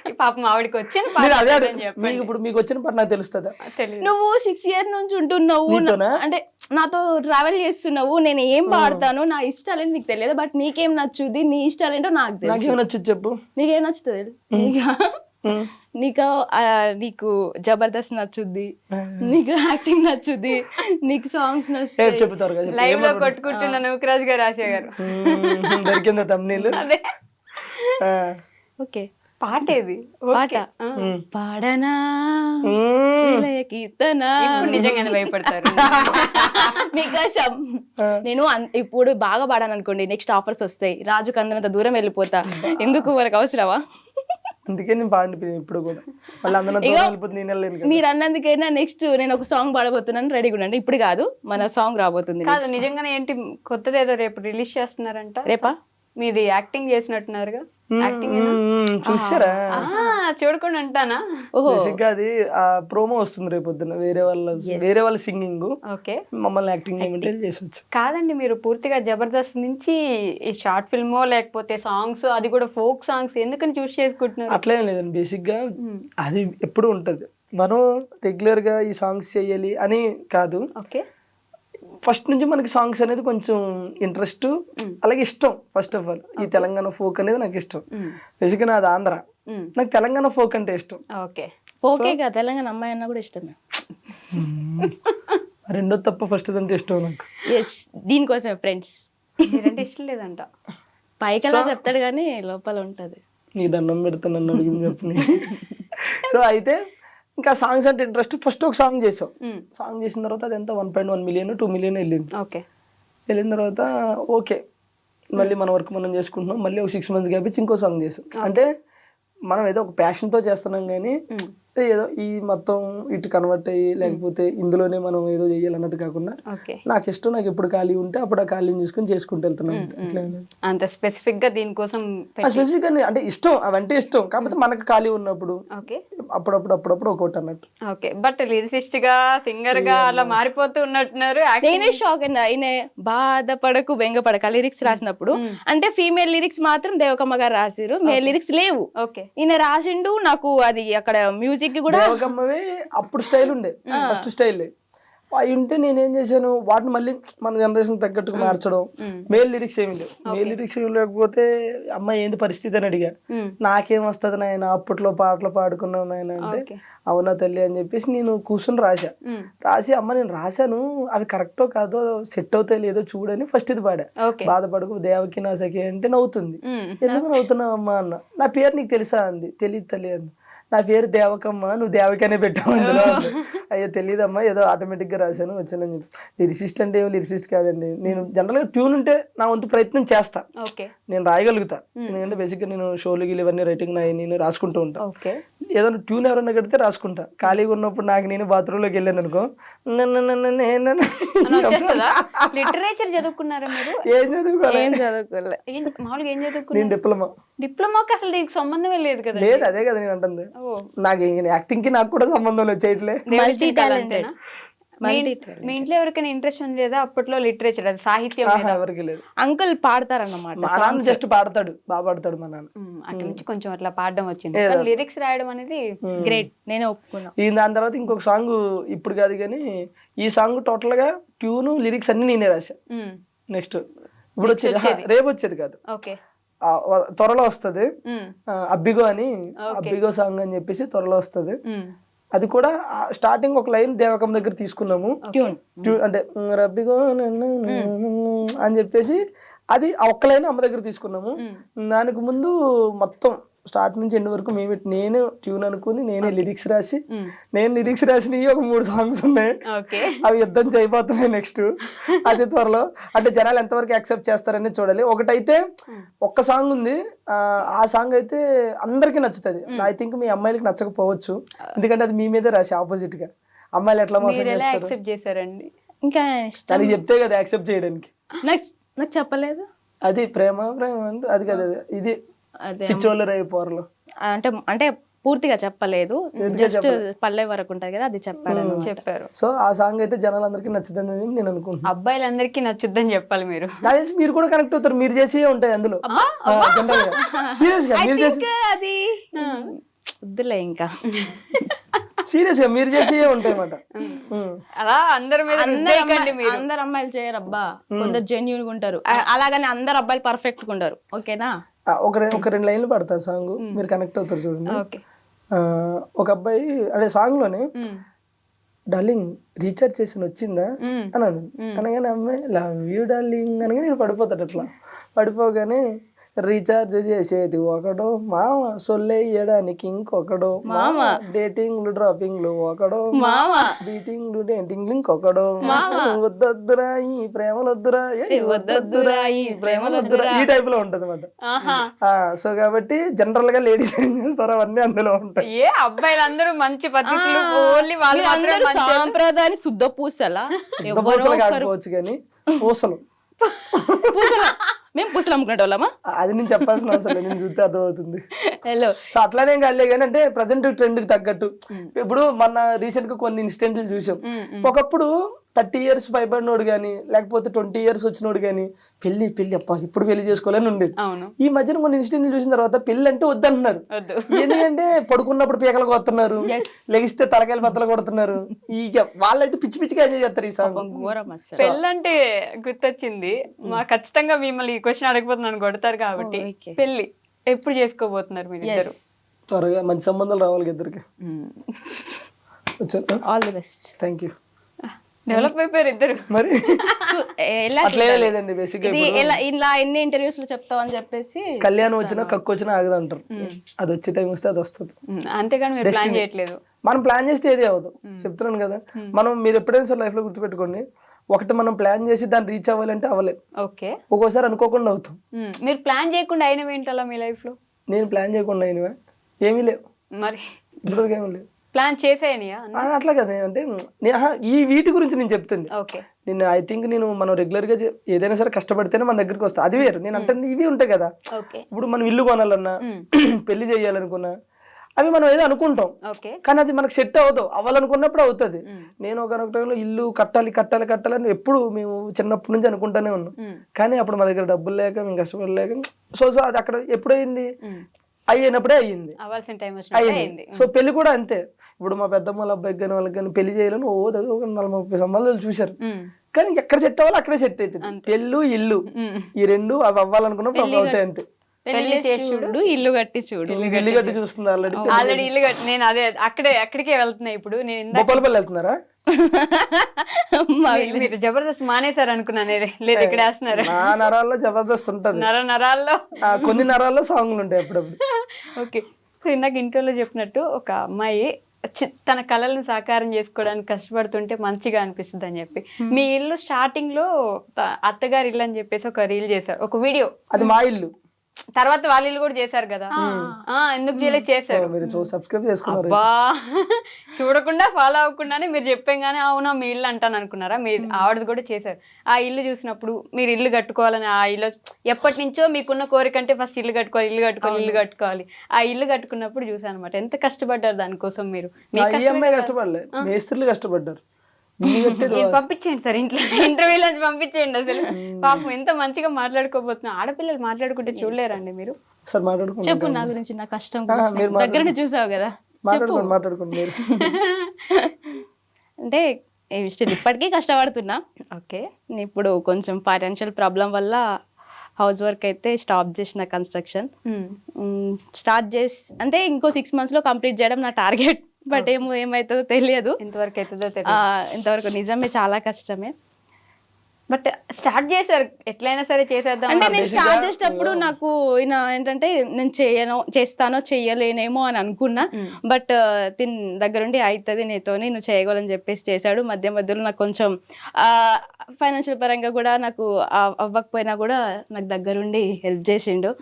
ఈ పాపం ఆవిడకి వచ్చిన నేను అదే పాట మీకు చెప్పండి. ఇప్పుడు మీకు వచ్చిన పాట నాకు తెలుస్తుందా? తెలియదు. నువ్వు 6 years నుంచి ఉంటున్నావు నీతోనా? అంటే నాతో ట్రావెల్ చేస్తున్నావు, నేను ఏం పాడతాను నా ఇష్టాలేంటి నీకు తెలియదు, బట్ నీకేం నచ్చుది నీ ఇష్టాలేంటో నాకు తెలుసు. నాకేమైనా నచ్చింది చెప్పు. నీకేం నచ్చుతుంది నీకు నీకు జబర్దస్త్ నచ్చుద్ది, నీకు యాక్టింగ్ నచ్చుద్ది, నీకు సాంగ్స్ నచ్చుతాయి. చెప్తారు కదా లైవ్ లో కొట్టుకుంటున్న నూకరాజ్ గారు రాశా గారు దొరికిందా తమ్నీళ్ళు? అదే ఓకే పాట ఏది పాట ఓకే. పాడనా మ్మ్. విలయ కీర్తనా ఇప్పుడు నిజంగానే భయపడతారు. మీకోసం నేను ఇప్పుడు బాగా పాడాను అనుకోండి, నెక్స్ట్ ఆఫర్స్ వస్తాయి, రాజుకు అందనంత దూరం వెళ్ళిపోతా, ఎందుకు మనకు అవసరమా? అందుకే నేను పాడిపోయింది ఇప్పుడు కూడా. మళ్ళీ అందరూ వెళ్ళిపోతుంది, నేను వెళ్ళలేను కదా. మీరు అన్నందుకైనా నెక్స్ట్ నేను ఒక సాంగ్ పాడబోతున్నాను, రెడీగా ఉండండి. ఇప్పుడు కాదు, మన సాంగ్ రాబోతుంది కాదు నిజంగానే ఏంటి కొత్తది ఏదో రేపు రిలీజ్ చేస్తున్నారంట. రేపా? మీది యాక్టింగ్ చేసినట్టున్నారుగా. యాక్టింగ్ చూసారా? చూడకుండా అంటానా? ఓహో బేసిక్ గా అది ఆ ప్రోమో వస్తుంది రేపు పొద్దున్న, వేరే వాళ్ళ సింగింగ్, ఓకే. మమ్మల్ని యాక్టింగ్ చేయమంటే చేసొచ్చు. కాదండి మీరు పూర్తిగా జబర్దస్త్ నుంచి ఈ షార్ట్ ఫిల్మో లేకపోతే సాంగ్స్, అది కూడా ఫోక్ సాంగ్స్ ఎందుకని చూస్ చేసుకుంటున్నారు? అట్లేం లేదండి, బేసిక్ గా అది ఎప్పుడు ఉంటది. మనం రెగ్యులర్ గా ఈ సాంగ్స్ చేయాలి అని కాదు, ఓకే. ఫస్ట్ నుంచి మనకి సాంగ్స్ అనేది కొంచెం ఇంట్రెస్ట్, అలాగే ఇష్టం. ఫస్ట్ ఆఫ్ ఆల్ ఈ తెలంగాణ ఫోక్ అనేది నాకు ఇష్టం. బేసిక్ గా నాది ఆంధ్ర, నాకు తెలంగాణ ఫోక్ అంటే ఇష్టం. ఓకే. ఓకే కదా, తెలంగాణ అమ్మాయి అన్న కూడా ఇష్టమే. రెండో తప్ప ఫస్ట్ అంటే ఇష్టం నాకు. ఎస్, దీనికోసమే ఫ్రెండ్స్. మీరంటే ఇష్టం లేదంట. పైకి అలా చెప్తాడు కానీ లోపల ఉంటది. నీ దండం పెడతాను నన్ను అడిగింది చెప్పని. సో అయితే ఇంకా సాంగ్స్ అంటే ఇంట్రెస్ట్. ఫస్ట్ ఒక సాంగ్ చేసాం, సాంగ్ చేసిన తర్వాత అది ఎంత 1.1 million 2 million వెళ్ళింది. ఓకే. వెళ్ళిన తర్వాత ఓకే మళ్ళీ మన వర్క్ మనం చేసుకుంటున్నాం. మళ్ళీ ఒక 6 months గ్యాప్ ఇచ్చి ఇంకో సాంగ్ చేసాం. అంటే మనం ఏదో ఒక ప్యాషన్తో చేస్తున్నాం, కానీ ఏదో ఈ మొత్తం ఇటు కన్వర్ట్ అయ్యి లేకపోతే ఇందులోనే మనం ఏదో చేయాలన్నట్టు కాకుండా నాకు ఇష్టం, నాకు ఎప్పుడు ఖాళీ ఉంటే అప్పుడు ఆ ఖాళీని చూసుకొని చేసుకుంటూ వెళ్తున్నాం. అంత స్పెసిఫిక్ గా దీనికోసం స్పెసిఫిక్ గా అంటే ఇష్టం, అవంటే ఇష్టం, కాకపోతే మనకు ఖాళీ ఉన్నప్పుడు అప్పుడప్పుడు ఒకటి అన్నట్టు. ఓకే. బట్ లిరిసిస్ట్ గా సింగర్ గా అలా మారిపోతూ ఉన్నట్టున్నారు. నేనే షాక్ అయినా, ఆయన బాధపడకు బెంగపడక లిరిక్స్ రాసినప్పుడు, అంటే ఫీమేల్ లిరిక్స్ మాత్రం దేవకమ్మ గారు రాసిరు, మేల్ లిరిక్స్ లేవు. ఓకే. ఈయన రాసిండు. నాకు అది అక్కడ మ్యూజిక్ కూడా దేవకమ్మవే అప్పుడు స్టైల్ ఉండే, ఫస్ట్ స్టైల్ అవి ఉంటే నేనేం చేశాను, వాటిని మళ్ళీ మన జనరేషన్ తగ్గట్టుగా మార్చడం. మేల్ లిరిక్స్ ఏమి లేవు. మేల్ లిరిక్స్ ఏమి లేకపోతే అమ్మాయి ఏంటి పరిస్థితి అని అడిగా. నాకేం వస్తుంది నాయన, అప్పట్లో పాటలు పాడుకున్నావు నాయన అంటే, అవునా తల్లి అని చెప్పేసి నేను కూర్చొని రాసి అమ్మ నేను రాశాను, అవి కరెక్టో కాదో సెట్ అవుతాయి లేదో చూడని ఫస్ట్ ఇది పాడా. బాధపడకు దేవకి నా సఖి అంటే నవ్వుతుంది. ఎందుకు నవ్వుతున్నావు అమ్మా అన్న. నా పేరు నీకు తెలుసా అంది. తెలియదు తల్లి అన్న. నా పేరు దేవకమ్మ, నువ్వు దేవకనే పెట్టావు అందులో. అయ్యో తెలియదమ్మా, ఏదో ఆటోమేటిక్ గా రాశాను వచ్చానని చెప్పి. లిరిసిస్ట్ అంటే ఏమో లిరిసిస్ట్ కాదండి. నేను జనరల్ గా ట్యూన్ ఉంటే నా వంతు ప్రయత్నం చేస్తా, నేను రాయగలుగుతా. ఎందుకంటే బేసిక్ గా నేను షోలు గిలు ఇవన్నీ రైటింగ్ నేను రాసుకుంటూ ఉంటా. ఏదైనా ట్యూన్ ఎవరన్నా కడితే రాసుకుంటా. ఖాళీగా ఉన్నప్పుడు నాకు నేను బాత్రూమ్ లోకి వెళ్ళాను అనుకో, లిటరేచర్ చదువుకున్నారా మీరు? ఏం చదువుకోలే. మామూలుగా ఏం చదువుకున్నారు? నేను డిప్లొమా. డిప్లొమాకి అసలు దీనికి సంబంధమే లేదు కదా. లేదు, అదే కదా నేను అంటుంది. నాకు యాక్టింగ్ కి నాకు కూడా సంబంధం లేదు, చేయట్లే. మీ ఇంట్లో ఎవరికైనా ఇంట్రెస్ట్ ఉంది లేదా అప్పట్లో లిటరేచర్, అది సాహిత్యం? ఎవరికి లేదు. అంకుల్ పాడతారన్నమాట. మా నాన్న జస్ట్ పాడతాడు, బాగా పాడతాడు మా నాన్న. అక్కడి నుంచి కొంచెం అట్లా పాడడం వచ్చింది. లిరిక్స్ రాయడం అనేది గ్రేట్, నేనే ఒప్పుకున్నా. దాని తర్వాత ఇంకొక సాంగ్ ఇప్పుడు కాదు కానీ ఈ సాంగ్ టోటల్ గా ట్యూన్ లిరిక్స్ అన్ని నేనే రాశా. నెక్స్ట్ ఇప్పుడు వచ్చేది, రేపు వచ్చేది కాదు, త్వరలో వస్తుంది. అబ్బిగో సాంగ్ అని చెప్పేసి త్వరలో వస్తుంది. అది కూడా స్టార్టింగ్ ఒక లైన్ దేవకం దగ్గర తీసుకున్నాము, అంటే రబ్బిగో అని చెప్పేసి అది ఆ ఒక్క లైన్ అమ్మ దగ్గర తీసుకున్నాము. దానికి ముందు మొత్తం స్టార్ట్ నుంచి ఎండ్ వరకు నేను ట్యూన్ అనుకుని నేనే లిరిక్స్ రాసి, నేను లిరిక్స్ రాసినవి ఒక 3 songs ఉన్నాయి. అవి యుద్ధం చేయబోతున్నాయి నెక్స్ట్. అది త్వరలో, అంటే జనాలు ఎంతవరకు యాక్సెప్ట్ చేస్తారని చూడాలి. ఒకటైతే ఒక్క సాంగ్ ఉంది, ఆ సాంగ్ అయితే అందరికీ నచ్చుతుంది. ఐ థింక్ మీ అమ్మాయిలకి నచ్చకపోవచ్చు, ఎందుకంటే అది మీ మీదే రాసి ఆపోజిట్ గా. అమ్మాయిలు ఎట్లా మోసం చేస్తారండి? ఇంకా దానికి చెప్తే కదా యాక్సెప్ట్ చేయడానికి. నాకు చెప్పలేదు. అది ప్రేమ అంటే అది కదా, ఇది పిచ్చోళ్ళు రేపు పోరలు అంటే పూర్తిగా చెప్పలేదు, జస్ట్ పల్లె వరకు ఉంటది కదా అది చెప్పాడు అన్నమాట. చెప్పారు. సో ఆ సాంగ్ అయితే జనాలందరికీ నచ్చుతుందని నేను అనుకుంటున్నాను. అబ్బాయిలందరికీ నచ్చుద్దని చెప్పాలి మీరు. నాకు తెలిసి మీరు కూడా కనెక్ట్ అవుతారు, మీరు చేసి ఉంటాయి అందులో జనరల్ గా. సీరియస్ గా మీరు చేసి, ఇంకా అది వద్దులే ఇంకా. సీరియస్ గా మీరు చేసి ఉంటాయి అన్నమాట. అలా అందరి మీద రుద్దేయకండి మీరు. అందరు అమ్మాయిలు చేయరు అబ్బా, కొందరు జెన్యూన్ గా ఉంటారు, అలాగని అందరు అబ్బాయిలు పర్ఫెక్ట్ గా ఉండరు. ఓకేనా? ఒక రెండు లైన్లు పడతా సాంగ్, మీరు కనెక్ట్ అవుతారు చూడండి. ఓకే. ఒక అబ్బాయి అదే సాంగ్ లోనే డార్లింగ్ రీఛార్జ్ చేసి వచ్చిందా అన్నాను. అనగానే అమ్మాయి లవ్ యూ డార్లింగ్ అనగానే నేను పడిపోతాడు. అట్లా పడిపోగానే రీఛార్జ్ చేసేది ఒకడో మామ, సొల్లేయడానికి ఇంకొకడో మామ, డేటింగ్లు డ్రాపింగ్లు ఒకడో మామ, బీటింగ్లు డేటింగ్లు ఇంకొకడో వద్దొద్దురా ఈ ప్రేమలొద్దురా, వద్దొద్దురా ఈ ప్రేమలొద్దురా, ఈ టైప్ లో ఉంటది అన్నమాట. సో కాబట్టి జనరల్ గా లేడీస్ ఏం చేస్తారో అవన్నీ అందులో ఉంటాయి. ఏ అబ్బాయిలందరూ మంచి పద్ధతులు, ఓన్లీ వాళ్ళు మాత్రమే మంచి సాంప్రదాయాన్ని శుద్ధ పూసలా, పూసలు కాకపోవచ్చు కానీ పూసలు మేము పూసలు అమ్ముకునే వాళ్ళమా? అది నేను చెప్పాల్సిన అవసరం లేదు, నేను చూస్తే అర్థమవుతుంది. హలో, సో అట్లానే కాలే కానీ అంటే ప్రజెంట్ ట్రెండ్ కి తగ్గట్టు ఇప్పుడు మన రీసెంట్ గా కొన్ని ఇన్సిడెంట్లు చూసాం. ఒకప్పుడు 30 years పైబడినోడు గానీ లేకపోతే 20 years వచ్చినోడు గానీ పెళ్లి అప్ప ఇప్పుడు పెళ్లి చేసుకోవాలని ఉండేది. ఈ మధ్యన కొన్ని ఇన్సిడెంట్లు చూసిన తర్వాత పెళ్లి అంటే వద్దంటున్నారు. ఎందుకంటే పడుకున్నప్పుడు పీకలు కొడుతున్నారు, లెగిస్తే తలకాయలు బద్దలు కొడుతున్నారు. ఇక వాళ్ళైతే పిచ్చి పిచ్చిగా ఎంజాయ్ చేస్తారు ఈ సాంగ్. పెళ్ళంటే గుర్తొచ్చింది, మా ఖచ్చితంగా మిమ్మల్ని ఈ క్వశ్చన్ అడగబోతున్నాను, కొడతారు కాబట్టి. పెళ్లి ఎప్పుడు చేసుకోబోతున్నారు మీరు ఇద్దరు? త్వరగా మంచి సంబంధాలు రావాలి ఇద్దరికి. వచ్చాను, all the best. Thank you. Develop అయిపోయారు ఇద్దరు మరి అట్లే లేదండి. బేసిక్ గా ఇలా ఎన్ని ఇంటర్వ్యూస్ లో చెప్తావని చెప్పేసి కళ్యాణం వచ్చినా కక్కు వచ్చినా ఆగదు అంటారు. అది వచ్చే టైం వస్తే అది వస్తుంది. అంతేగాని మీరు ప్లాన్ చేయట్లేదు. మనం ప్లాన్ చేస్తే ఏది అవ్వదు, చెప్తున్నాను కదా. మనం మీరు ఎప్పుడైనా సార్ లైఫ్ లో గుర్తుపెట్టుకోండి, ఒకటి మనం ప్లాన్ చేసి దాన్ని రీచ్ అవ్వాలంటే అవ్వలేదు. ఓకే. ఒక్కోసారి అనుకోకుండా అవుతాం. మీరు ప్లాన్ చేయకుండా అయినవి ఏంటలా మీ లైఫ్ లో? నేను ప్లాన్ చేయకుండా అయినవా ఏమీ లేవు, మరి ఇప్పటివరకు ఏమీ లేవు. ప్లాన్ చేసేయనియా? అట్లా కదా, అంటే ఈ వీటి గురించి నేను చెప్తుంది. నేను ఐ థింక్ మనం రెగ్యులర్ గా ఏదైనా సరే కష్టపడితేనే మన దగ్గరికి వస్తా, అది వేరు. నేను అంటే ఇవి ఉంటాయి కదా, ఇప్పుడు మనం ఇల్లు కొనాలన్నా పెళ్లి చేయాలనుకున్నా అవి మనం ఏదో అనుకుంటాం, కానీ అది మనకు సెట్ అవ్వదు. అవ్వాలనుకున్నప్పుడు అవుతుంది. నేను ఒక టైంలో ఇల్లు కట్టాలని ఎప్పుడు మేము చిన్నప్పటి నుంచి అనుకుంటానే ఉన్నాం, కానీ అప్పుడు మా దగ్గర డబ్బులు లేక మేము కష్టపడలేక సో అది అక్కడ ఎప్పుడైంది అయినప్పుడే అయ్యింది. సో పెళ్లి కూడా అంతే. ఇప్పుడు మా పెద్దమ్మ అబ్బాయికి కానీ వాళ్ళకి కానీ పెళ్లి చేయాలని ఒక 40-30 సంబంధాలు చూశారు, కానీ ఎక్కడ సెట్ అవ్వాలి అక్కడే సెట్ అవుతుంది. పెళ్ళు ఇల్లు ఈ రెండు అవి అవ్వాలనుకున్నప్పుడు అవి అవుతాయి అంతే. పెళ్లి చేసి చూడు, ఇల్లు కట్టి చూడు. ఇల్లు కట్టి చూస్తుంది ఆల్రెడీ ఇల్లు కట్టి. నేను అక్కడికే వెళ్తున్నా ఇప్పుడు. నేను బొప్పలపల్లి వెళ్తున్నారా? మీరు జబర్దస్త్ మానేశారు అనుకున్నాను. లేదు ఇక్కడ వేస్తున్నారు. నా నరాల్లో జబర్దస్త్ ఉంటది, నరాల్లో కొన్ని నరాల్లో సాంగ్లు ఉంటాయి అప్పుడప్పుడు. ఓకే. సో ఇందాక ఇంటర్వ్యూలో చెప్పినట్టు ఒక అమ్మాయి తన కళలను సాకారం చేసుకోవడానికి కష్టపడుతుంటే మంచిగా అనిపిస్తుంది అని చెప్పి, మీ ఇల్లు స్టార్టింగ్ లో అత్తగారి ఇల్లు అని చెప్పేసి ఒక రీల్ చేశారు, ఒక వీడియో. అది మా ఇల్లు. తర్వాత వాళ్ళ ఇల్లు కూడా చేశారు కదా, ఎందుకు చేయలేదు? చేశారు. సబ్స్క్రైబ్ చేసుకున్నారు. చూడకుండా ఫాలో అవ్వకుండానే మీరు చెప్పాగానే అవునా మీ ఇల్లు అంటాను అనుకున్నారా? మీరు ఆవిడది కూడా చేశారు. ఆ ఇల్లు చూసినప్పుడు మీరు ఇల్లు కట్టుకోవాలని, ఆ ఇల్లు ఎప్పటి నుంచో మీకున్న కోరిక అంటే ఫస్ట్ ఇల్లు కట్టుకోవాలి. ఆ ఇల్లు కట్టుకున్నప్పుడు చూసాను అనమాట. ఎంత కష్టపడ్డారు దానికోసం మీరు. కష్టపడలే, మేస్త్రులు కష్టపడ్డారు. పంపించేయండి సార్ ఇంట్లో, ఇంటర్వ్యూలో పంపించేయండి. అసలు పాపం ఎంత మంచిగా మాట్లాడుకోబోతున్నా. ఆడపిల్లలు మాట్లాడుకుంటే చూడలేరండి మీరు? చెప్పు నా గురించి, నా కష్టం దగ్గర చూసావు కదా. అంటే ఇప్పటికీ కష్టపడుతున్నా. ఓకే. ఇప్పుడు కొంచెం ఫైనాన్షియల్ ప్రాబ్లం వల్ల హౌస్ వర్క్ అయితే స్టాప్ చేసిన, స్టార్ట్ చేసి అంటే ఇంకో 6 months లో కంప్లీట్ చేయడం నా టార్గెట్. బట్ ఏమవుతుందో తెలియదు, ఎంతవరకు అవుతుందో తెలియదు. ఇంతవరకు నిజమే చాలా కష్టమే. బట్ స్టార్ట్ చేశారు, ఎట్లయినా సరే చేసేద్దాం అంటే. నేను స్టార్ట్ చేసేటప్పుడు నాకు ఏంటంటే నేను చేస్తానో చెయ్యలేనేమో అని అనుకున్నా. బట్ తిన్ దగ్గరుండి అవుతుంది నీతోని, నువ్వు చేయగలని చెప్పేసి చేశాడు. మధ్యలో నాకు కొంచెం ఫైనాన్షియల్ పరంగా కూడా నాకు అవ్వకపోయినా కూడా నాకు దగ్గరుండి హెల్ప్ చేసిండు.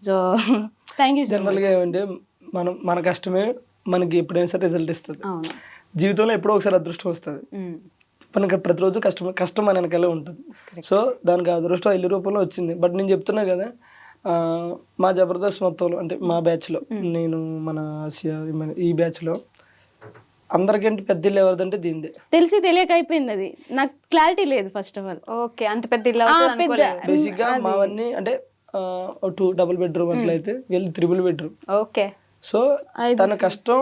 So thank you. జనరల్గా ఏమంటే మన కష్టమే మనకి ఎప్పుడైనా సరే రిజల్ట్ ఇస్తుంది. జీవితంలో ఎప్పుడో ఒకసారి అదృష్టం వస్తుంది. మనకి ప్రతిరోజు కష్టం మన వెనకాలే ఉంటుంది. సో దానికి అదృష్టం ఇల్లు రూపంలో వచ్చింది. బట్ నేను చెప్తున్నా కదా, మా జబర్దస్త్ మొత్తంలో అంటే మా బ్యాచ్లో నేను మన ఆసియా ఈ బ్యాచ్లో అందరికంటే పెద్ద ఇల్లు ఎవరిదంటే దీనిదే. తెలిసి తెలియక అయిపోయింది అది, నాకు క్లారిటీ లేదు ఫస్ట్ ఆఫ్ ఆల్. ఓకే, అంత పెద్ద ఇల్లు అవుతుంది అనుకోలేదు. బేసిక్ గా మావన్నీ అంటే 2 డబుల్ బెడ్రూమ్ అట్లయితే వీళ్ళు 3 బెడ్రూమ్. ఓకే, సో తన కష్టం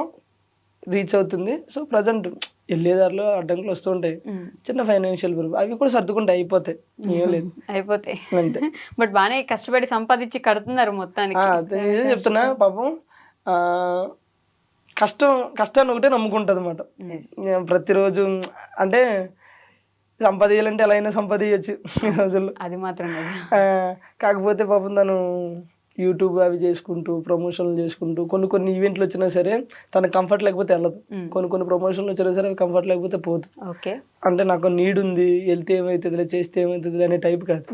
రీచ్ అవుతుంది. సో ప్రజెంట్ వెళ్ళేదారిలో అడ్డంకులు వస్తూ ఉంటాయి, చిన్న ఫైనాన్షియల్ ప్రాబ్లం, అవి కూడా సర్దుకుంటే అయిపోతాయి, ఏం లేదు అయిపోతాయి అంతే. బట్ బాగానే కష్టపడి సంపాదించి కడుతున్నారు మొత్తానికి. నిజం చెప్తున్నా, పాపం కష్టాన్ని ఒకటే నమ్ముకుంటుంది అనమాట. ప్రతిరోజు అంటే సంపాదించాలంటే ఎలా అయినా సంపాదించచ్చు ఈ రోజుల్లో, అది మాత్రం కాకపోతే పాపం తను యూట్యూబ్ అవి చేసుకుంటూ ప్రమోషన్లు చేసుకుంటూ కొన్ని ఈవెంట్లు వచ్చినా సరే తన కంఫర్ట్ లేకపోతే వెళ్ళదు, కొన్ని ప్రమోషన్లు వచ్చినా సరే కంఫర్ట్ లేకపోతే పోదు. ఓకే, అంటే నాకు నీడ్ ఉంది, వెళ్తే ఏమవుతుంది చేస్తే ఏమవుతుంది అనే టైప్ కాదు.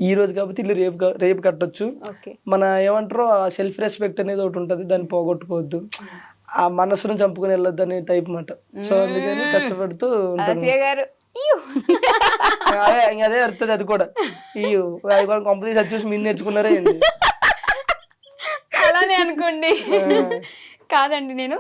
ఈ రోజు కాబట్టి ఇల్లు రేపు కట్టొచ్చు. మన ఏమంటారో ఆ సెల్ఫ్ రెస్పెక్ట్ అనేది ఒకటి ఉంటుంది, దాన్ని పోగొట్టుకోవద్దు, ఆ మనసును చంపుకొని వెళ్ళొద్దు అనే టైప్ మాట. సో అందుకని కష్టపడుతూ ఉంటాను. అదే వస్తుంది అది కూడా. కంపెనీ చూసి మీరు నేర్చుకున్నారే ఏంటి? అలానే అనుకోండి. కాదండి, నేను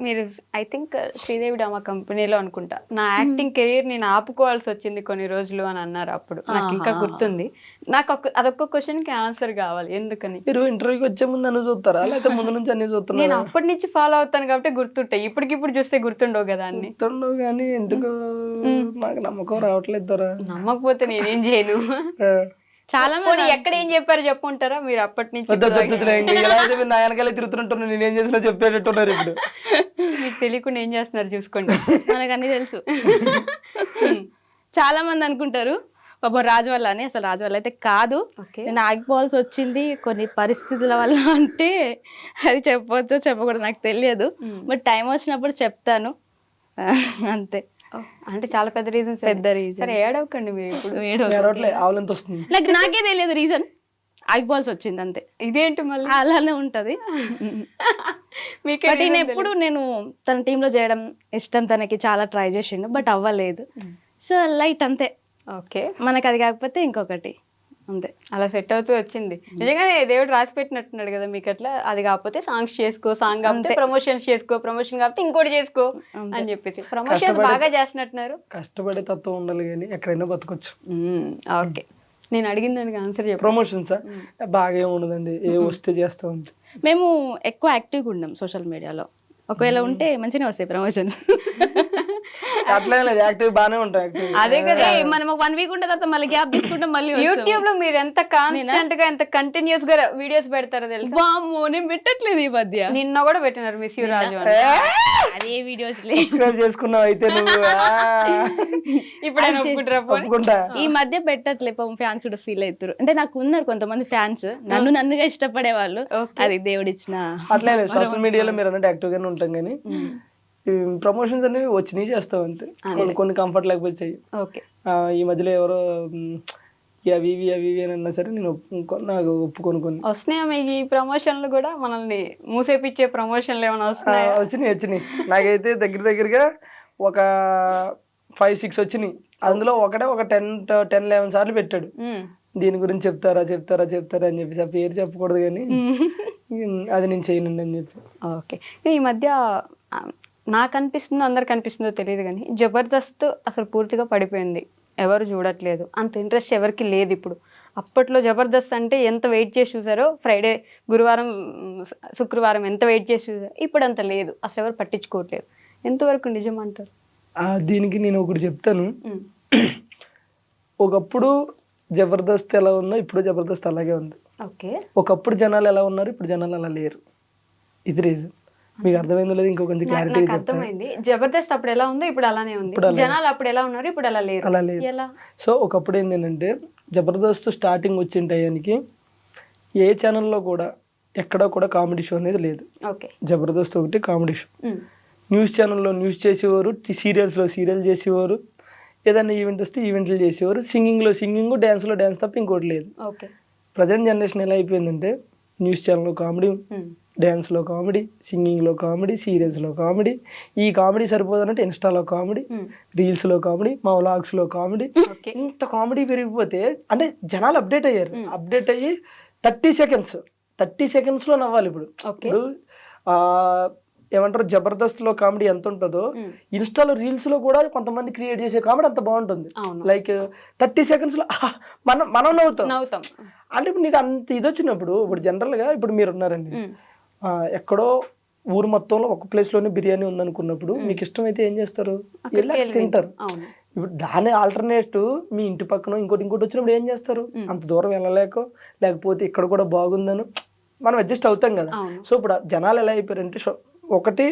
మీరు ఐ థింక్ శ్రీదేవి డ్రామా కంపెనీలో అనుకుంటా నా యాక్టింగ్ కెరీర్ నేను ఆపుకోవాల్సి వచ్చింది కొన్ని రోజులు అని అన్నారు. అప్పుడు నాకు ఇంకా గుర్తుంది. నాకు అదొక్క క్వశ్చన్ కి ఆన్సర్ కావాలి, ఎందుకని? మీరు ఇంటర్వ్యూకి వచ్చే ముందు అన్ని చూస్తారా లేకపోతే ముందు నుంచి అన్ని చూస్తున్నా? నేను అప్పటి నుంచి ఫాలో అవుతాను కాబట్టి గుర్తుంటాయి, ఇప్పటికిప్పుడు చూస్తే గుర్తుండవు కదా అన్ని. గుర్తుండవు కానీ ఎందుకు నాకు నమ్మకం రావట్లేదు. నమ్మకపోతే నేనేం చేయను. చాలా మంది ఎక్కడ ఏం చెప్పారు చెప్పుంటారా మీరు అప్పటి నుంచి? నా వెనకాల తిరుగుతున్నట్టు నేనేం చేసినా చెప్పేటట్టున్నారు. ఇప్పుడు మీకు తెలియకుండా ఏం చేస్తున్నారు చూసుకోండి, మనకు అన్ని తెలుసు. చాలా మంది అనుకుంటారు పాపం రాజు వల్ల అని, అసలు రాజు వల్ల అయితే కాదు. నేను ఆగిపోవాల్సి వచ్చింది కొన్ని పరిస్థితుల వల్ల, అంటే అది చెప్పవచ్చు చెప్పకూడదు నాకు తెలియదు, బట్ టైం వచ్చినప్పుడు చెప్తాను అంతే. అంటే చాలా పెద్ద రీజన్. సరే ఏడవకండి మీరు, ఇప్పుడు నాకే తెలియదు రీజన్, ఆగిపోవాల్సి వచ్చింది అంతే. ఇదేంటి మళ్ళీ అలానే ఉంటది. బట్ ఎప్పుడు నేను తన టీంలో చేయడం ఇష్టం, తనకి చాలా ట్రై చేసిండు బట్ అవ్వలేదు. సో లైట్ అంతే. ఓకే, మనకి అది కాకపోతే ఇంకొకటి అంతే, అలా సెట్ అవుతూ వచ్చింది. నిజంగానే దేవుడు రాసి పెట్టినట్టున్నాడు కదా మీకు. అట్లా అది కాకపోతే సాంగ్స్ చేసుకో, సాంగ్ కాకపోతే ప్రమోషన్స్ చేసుకో, ప్రమోషన్ కాకపోతే ఇంకోటి చేసుకో అని చెప్పేసి ప్రమోషన్స్ బాగా చేస్తున్నట్టున్నారు. కష్టపడే తత్వం ఉండాలి కానీ ఎక్కడైనా బతకొచ్చు. ఓకే, నేను అడిగిన దానికి ఆన్సర్ చెప్పు. ప్రమోషన్స్ బాగా ఏమి ఉండదండి, ఏ వస్తే చేస్తూ ఉంటాం. మేము ఎక్కువ యాక్టివ్గా ఉన్నాం సోషల్ మీడియాలో, ఒకవేళ ఉంటే మంచిగా వస్తాయి ప్రమోషన్స్. అట్లా లేదు, యాక్టివ్ బాగానే ఉంటాం. అదే కదా, మనం 1 వీక్ ఉంటే తర్వాత మళ్ళీ గ్యాప్ తీసుకుంటాం. మళ్ళీ యూట్యూబ్ లో మీరు ఎంత కాన్స్టెంట్ గా ఎంత కంటిన్యూస్ గా వీడియోస్ పెడతారో తెలుసా? వామ్మో, నేను పెట్టట్లేదు ఈ మధ్య. నిన్న కూడా పెట్టినారు మిస్ యూ రాజు అని. అదే వీడియోస్ చేసుకున్నావు అయితే నువ్వు. ఇప్పుడు ఈ మధ్య పెట్టట్లే, ఫ్యాన్స్ కూడా ఫీల్ అవుతారు. అంటే నాకు ఉన్నారు కొంతమంది ఫ్యాన్స్, నన్నుగా ఇష్టపడే వాళ్ళు, అది దేవుడిచ్చిన. అట్లే సోషల్ మీడియాలో మీరు అన్నట్టు యాక్టివ్ గానే ఉంటాం కానీ ప్రమోషన్స్ అనేవి వచ్చినాయి చేస్తాం అంతే. కొన్ని కంఫర్ట్ లేకపోతే చెయ్యి. ఈ మధ్యలో ఎవరో అవి ఇవి అని అన్నా సరే నేను నాకు ఒప్పుకొని కొన్ని వస్తున్నాయా మీకు ఈ ప్రమోషన్లు కూడా? మనల్ని మూసేపిచ్చే ప్రమోషన్లు ఏమైనా వస్తున్నాయా? వచ్చినాయి. నాకైతే దగ్గరగా ఒక 5-6 వచ్చినాయి. అందులో ఒక 10-11 సార్లు పెట్టాడు, దీని గురించి చెప్తారా అని చెప్పేసి. ఆ పేరు చెప్పకూడదు కానీ అది నేను చేయనండి అని చెప్పి. ఓకే, ఈ మధ్య నాకు అనిపిస్తుందో అందరికి అనిపిస్తుందో తెలియదు కానీ జబర్దస్త్ అసలు పూర్తిగా పడిపోయింది, ఎవరు చూడట్లేదు, అంత ఇంట్రెస్ట్ ఎవరికి లేదు ఇప్పుడు. అప్పట్లో జబర్దస్త్ అంటే ఎంత వెయిట్ చేసి చూసారో, ఫ్రైడే, గురువారం, శుక్రవారం ఎంత వెయిట్ చేసి చూసారో, ఇప్పుడు అంత లేదు, అసలు ఎవరు పట్టించుకోవట్లేదు. ఎంతవరకు నిజం అంటారు? దీనికి నేను ఒకటి చెప్తాను. ఒకప్పుడు జబర్దస్త్ ఎలా ఉందో ఇప్పుడు జబర్దస్త్ అలాగే ఉంది. ఓకే, ఒకప్పుడు జనాలు ఎలా ఉన్నారు, ఇప్పుడు జనాలు అలా లేరు. ఇది రీజన్. మీకు అర్థమైందో లేదు, ఇంకో కొంచెం క్లారిటీ అర్థమైంది. జబర్దస్త్ అప్పుడు ఎలా ఉందో ఇప్పుడు అలానే ఉంది, జనాలు అప్పుడు ఎలా ఉన్నారు ఇప్పుడు అలా లేరు. సో ఒకప్పుడు ఏంటంటే జబర్దస్త్ స్టార్టింగ్ వచ్చిన టయానికి ఏ ఛానల్లో కూడా ఎక్కడా కూడా కామెడీ షో అనేది లేదు. జబర్దస్త్ ఒకటి కామెడీ షో. న్యూస్ ఛానల్లో న్యూస్ చేసేవారు, సీరియల్స్లో సీరియల్ చేసేవారు, ఏదైనా ఈవెంట్ వస్తే ఈవెంట్లు చేసేవారు, సింగింగ్లో సింగింగ్, డ్యాన్స్లో డ్యాన్స్ తప్ప ఇంకోటి లేదు. ప్రజెంట్ జనరేషన్ ఎలా అయిపోయిందంటే న్యూస్ ఛానల్లో కామెడీ, డ్యాన్స్లో కామెడీ, సింగింగ్లో కామెడీ, సీరియల్స్లో కామెడీ. ఈ కామెడీ సరిపోదన్నట్టు ఇన్స్టాలో కామెడీ, రీల్స్లో కామెడీ, మా వ్లాగ్స్లో కామెడీ. ఇంత కామెడీ పెరిగిపోతే అంటే జనాలు అప్డేట్ అయ్యారు. అప్డేట్ అయ్యి 30 సెకండ్స్లో నవ్వాలి. ఇప్పుడు ఓకే. ఇప్పుడు ఏమంటారు, జబర్దస్త్లో కామెడీ ఎంత ఉంటుందో ఇన్స్టాలో రీల్స్లో కూడా కొంతమంది క్రియేట్ చేసే కామెడీ అంత బాగుంటుంది. అవును. లైక్ 30 సెకండ్స్లో మనం నవ్వుతాం. అంటే ఇప్పుడు నీకు అంత ఇది వచ్చినప్పుడు, ఇప్పుడు జనరల్గా ఇప్పుడు మీరు ఉన్నారండి, ఎక్కడో ఊరు మొత్తంలో ఒక ప్లేస్లోనే బిర్యానీ ఉందనుకున్నప్పుడు మీకు ఇష్టమైతే ఏం చేస్తారు, వెళ్ళి తింటారు. ఇప్పుడు దాని ఆల్టర్నేటివ్ మీ ఇంటి పక్కన ఇంకోటి వచ్చినప్పుడు ఏం చేస్తారు, అంత దూరం వెళ్ళలేకో లేకపోతే ఇక్కడ కూడా బాగుందను మనం అడ్జస్ట్ అవుతాం కదా. సో ఇప్పుడు జనాలు ఎలా అయిపోయారంటే, ఒకటి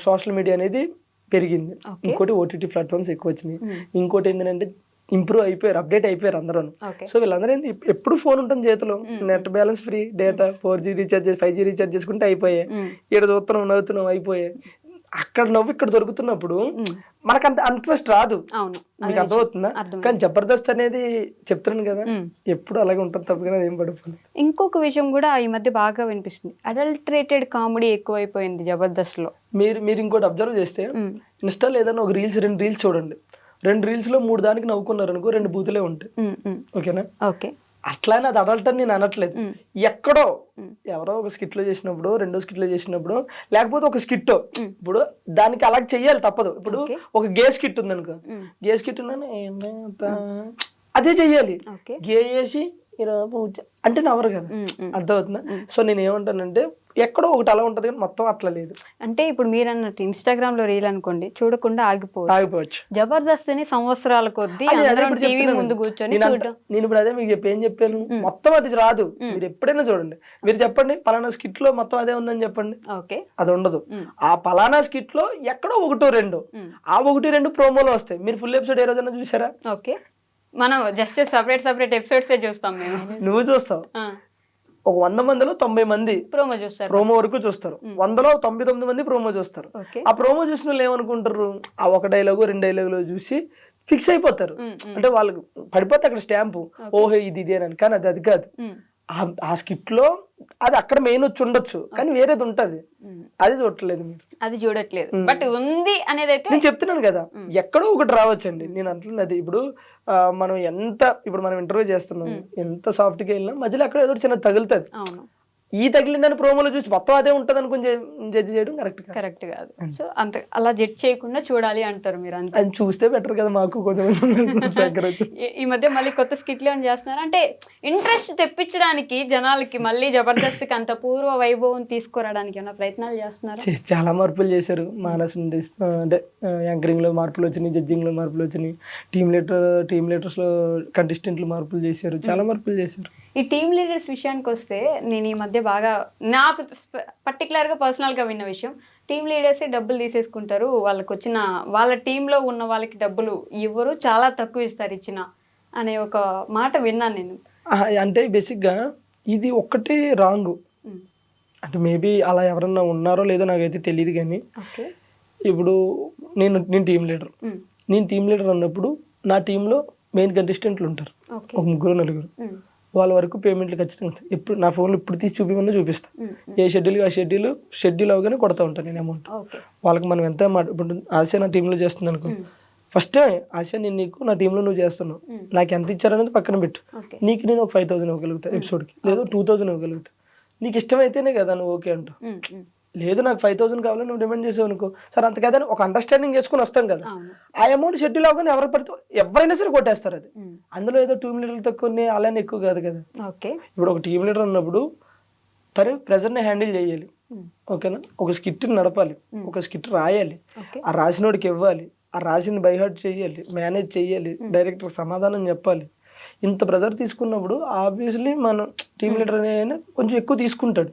సోషల్ మీడియా అనేది పెరిగింది, ఇంకోటి ఓటీటీ ప్లాట్ఫామ్స్ ఎక్కువ వచ్చినాయి, ఇంకోటి ఏంటంటే ఇంప్రూవ్ అయిపోయారు, అప్డేట్ అయిపోయారు అందరూ. సో వీళ్ళందరూ ఏంటి, ఎప్పుడు ఫోన్ ఉంటుంది చేతిలో, net balance free, data 4G recharge 5G recharge చేసుకుంటే అయిపోయాయి, ఇక్కడ చూస్తున్నాం నవ్వుతున్నాం అయిపోయాయి. అక్కడ నవ్వు ఇక్కడ దొరుకుతున్నప్పుడు మనకు అంత ఇంట్రెస్ట్ రాదు. మీకు అర్థమవుతుందా? కానీ జబర్దస్త్ అనేది చెప్తున్నాను కదా, ఎప్పుడు అలాగే ఉంటుంది తప్ప ఏం పడిపోలేదు. ఇంకొక విషయం కూడా ఈ మధ్య బాగా వినిపిస్తుంది, అడల్టరేటెడ్ కామెడీ ఎక్కువైపోయింది జబర్దస్త్ లో. మీరు ఇంకోటి అబ్జర్వ్ చేస్తే, ఇన్స్టాలో ఏదైనా ఒక రెండు రీల్స్ చూడండి, 2 రీల్స్ లో 3 దానికి నవ్వుకున్నారు అనుకో, 2 బూతులే ఉంటాయి. ఓకేనా? ఓకే. అట్లానే అది అడల్ట్ అని నేను అనట్లేదు. ఎక్కడో ఎవరో ఒక స్కిట్ లో చేసినప్పుడు, రెండో స్కిట్ లో చేసినప్పుడు, లేకపోతే ఒక స్కిట్ ఇప్పుడు దానికి అలా చెయ్యాలి తప్పదు. ఇప్పుడు ఒక గే స్కిట్ ఉంది అనుకో, గే స్కిట్ అదే చెయ్యాలి. గే చేసి అంటే నవ్వరు కదా, అర్థమవుతుందా? సో నేను ఏమంటానంటే, ఎక్కడో ఒకటి అలా ఉంటది కానీ మొత్తం అట్లా లేదు. అంటే ఇప్పుడు మీరు అన్నట్టు ఇన్స్టాగ్రామ్ లో రీల్ అనుకోండి, చూడకుండా ఆగిపోవచ్చు. జబర్దస్త్ ని సంవత్సరాల కొద్దీ టీవీ ముందు కూర్చొని నేను ఇప్పుడు అదే మీకు ఏం చెప్పాను, మొత్తం అది రాదు. మీరు ఎప్పుడైనా చూడండి, మీరు చెప్పండి పలానా స్కిట్ లో మొత్తం అదే ఉందని చెప్పండి, ఓకే, అది ఉండదు. ఆ పలానా స్కిట్ లో ఎక్కడో 1-2 ఆ 1-2 ప్రోమోలో వస్తాయి. మీరు ఫుల్ ఎపిసోడ్ ఏ రోజైనా చూసారా? ఓకే, మనం జస్ట్ సపరేట్ ఎపిసోడ్స్ చూస్తాం. మేము నువ్వు చూస్తావు, ఒక 100 మందిలో 90 మంది ప్రోమో చూస్తారు, ప్రోమో వరకు చూస్తారు, 100లో 99 మంది ప్రోమో చూస్తారు. ఆ ప్రోమో చూసిన వాళ్ళు ఏమనుకుంటారు, ఆ 1 డైలాగు 2 డైలాగులు చూసి ఫిక్స్ అయిపోతారు. అంటే వాళ్ళకి పడిపోతే అక్కడ స్టాంపు, ఓహో ఇది ఇదేనని. కానీ అది కాదు. ఆ స్కిట్ లో అది అక్కడ మెయిన్ వచ్చి ఉండొచ్చు, కానీ వేరేది ఉంటది, అది చూడట్లేదు మీరు, అది చూడట్లేదు. బట్ ఉంది అనేది అయితే నేను చెప్తున్నాను కదా, ఎక్కడో ఒకటి రావచ్చండి. నేను అంటున్నది అది, ఇప్పుడు మనం ఇప్పుడు మనం ఇంటర్వ్యూ చేస్తున్నాం, ఎంత సాఫ్ట్ గా వెళ్ళినా మధ్యలో అక్కడ ఏదో చిన్న తగులుతుంది. ఈ తగిలిందని ప్రోమోలో చూసి మొత్తం అదే ఉంటది అనుకుని జడ్జి చేయడం కరెక్ట్ కాదు. సో అంత అలా జడ్జ్ చేయకుండా చూడాలి అంటారు మీరు. అంతే, అది చూస్తే బెటర్ కదా మాకు కొంచెం. ఈ మధ్య మళ్ళీ కొత్త స్కిట్లు ఏమైనా చేస్తున్నారు అంటే, ఇంట్రెస్ట్ తెప్పించడానికి జనాలకి మళ్ళీ జబర్దస్త్కి అంత పూర్వ వైభవం తీసుకురావడానికి ఏమైనా ప్రయత్నాలు చేస్తున్నారు? చాలా మార్పులు చేశారు. మానస్ అంటే యాంకరింగ్ లో మార్పులు వచ్చినాయి, జడ్జింగ్ లో మార్పులు వచ్చినాయి, టీమ్ లీడర్స్ లో కంటెస్టెంట్లు మార్పులు చేశారు, చాలా మార్పులు చేశారు. ఈ టీమ్ లీడర్స్ విషయానికి వస్తే, నేను ఈ మధ్య బాగా నాకు పర్టికులర్గా పర్సనల్గా విన్న విషయం, టీమ్ లీడర్స్ డబ్బులు తీసేసుకుంటారు, వాళ్ళ టీంలో ఉన్న వాళ్ళకి డబ్బులు ఇవ్వరు, చాలా తక్కువ ఇస్తారు ఇచ్చిన అనే ఒక మాట విన్నాను నేను. అంటే బేసిక్గా ఇది ఒక్కటి రాంగ్. అంటే మేబీ అలా ఎవరన్నా ఉన్నారో లేదో నాకైతే తెలియదు. కానీ ఇప్పుడు నేను టీమ్ లీడర్ అన్నప్పుడు నా టీంలో మెయిన్ కంటెస్టెంట్లు ఉంటారు, ఒక 3-4. వాళ్ళ వరకు పేమెంట్లు ఖచ్చితంగా ఇప్పుడు నా ఫోన్లో ఇప్పుడు తీసి చూపిమన్నా చూపిస్తాను. ఏ షెడ్యూల్ ఆ షెడ్యూల్ అవగానే కొడతా ఉంటాను నేను అమౌంట్. వాళ్ళకి మనం ఎంత ఇప్పుడు ఆశ నా టీంలో చేస్తుంది అనుకో, ఫస్ట్ ఆశ నేను నీకు నా టీంలో నువ్వు చేస్తున్నావు, నాకు ఎంత ఇచ్చారనేది పక్కన పెట్టు. నీకు నేను ఒక 5,000 ఇవ్వగలుగుతా ఎపిసోడ్కి, లేదు 2,000 ఇవ్వగలుగుతా. నీకు ఇష్టమైతేనే కదా నువ్వు ఓకే అంటావు. లేదు నాకు 5,000 కావాలని నువ్వు డిమాండ్ చేసావు అనుకో, సరే అంత కదా ఒక అండర్స్టాండింగ్ చేసుకుని వస్తాం కదా. ఆ అమౌంట్ షెడ్యూల్ అవగానే ఎవరైనా సరే కొట్టేస్తారు. అది అందులో ఏదో టీమ్ లీడర్ తక్కువ అలానే ఎక్కువ కాదు కదా. ఇప్పుడు ఒక టీమ్ లీడర్ అన్నప్పుడు తను ప్రెజర్ని హ్యాండిల్ చేయాలి, ఓకేనా. ఒక స్కిట్ని నడపాలి, ఒక స్కిట్ రాయాలి, ఆ రాసినోడికి ఇవ్వాలి, ఆ రాసింది బైహార్ట్ చేయాలి, మేనేజ్ చేయాలి, డైరెక్టర్ సమాధానం చెప్పాలి. ఇంత ప్రెజర్ తీసుకున్నప్పుడు ఆబ్వియస్లీ మనం టీమ్ లీడర్ అనే కొంచెం ఎక్కువ తీసుకుంటాడు.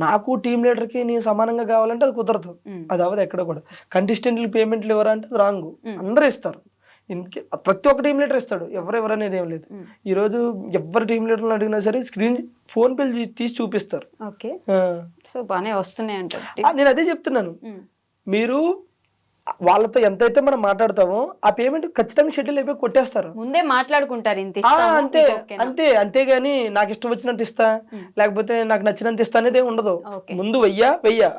నాకు టీమ్ లీడర్కి నేను సమానంగా కావాలంటే అది కుదరదు, అది అవ్వదు ఎక్కడ కూడా. కంటెస్టెంట్లు పేమెంట్లు ఎవరంటే అది రాంగ్, అందరూ ఇస్తారు, ప్రతి ఒక్క టీమ్ లీడర్ ఇస్తాడు, ఎవరెవరు అనేది ఏం లేదు. ఈరోజు ఎవరు టీమ్ లీడర్ని అడిగినా సరే ఫోన్ పేలు తీసి చూపిస్తారు. నేను అదే చెప్తున్నాను, మీరు వాళ్ళతో ఎంతైతే మనం మాట్లాడతామో ఆ పేమెంట్ ఖచ్చితంగా షెడ్యూల్ అయిపోయి కొట్టేస్తారు. ముందే మాట్లాడుకుంటారు ఇంత ఆ, ఇస్తాము, అంతే మీకు ఓకేనా? అంతేగాని నాకు ఇష్టం వచ్చినట్టు ఇస్తా లేకపోతే నాకు నచ్చినంత ఇస్తా అనేది ఉండదు. ఓకే. ముందు 1000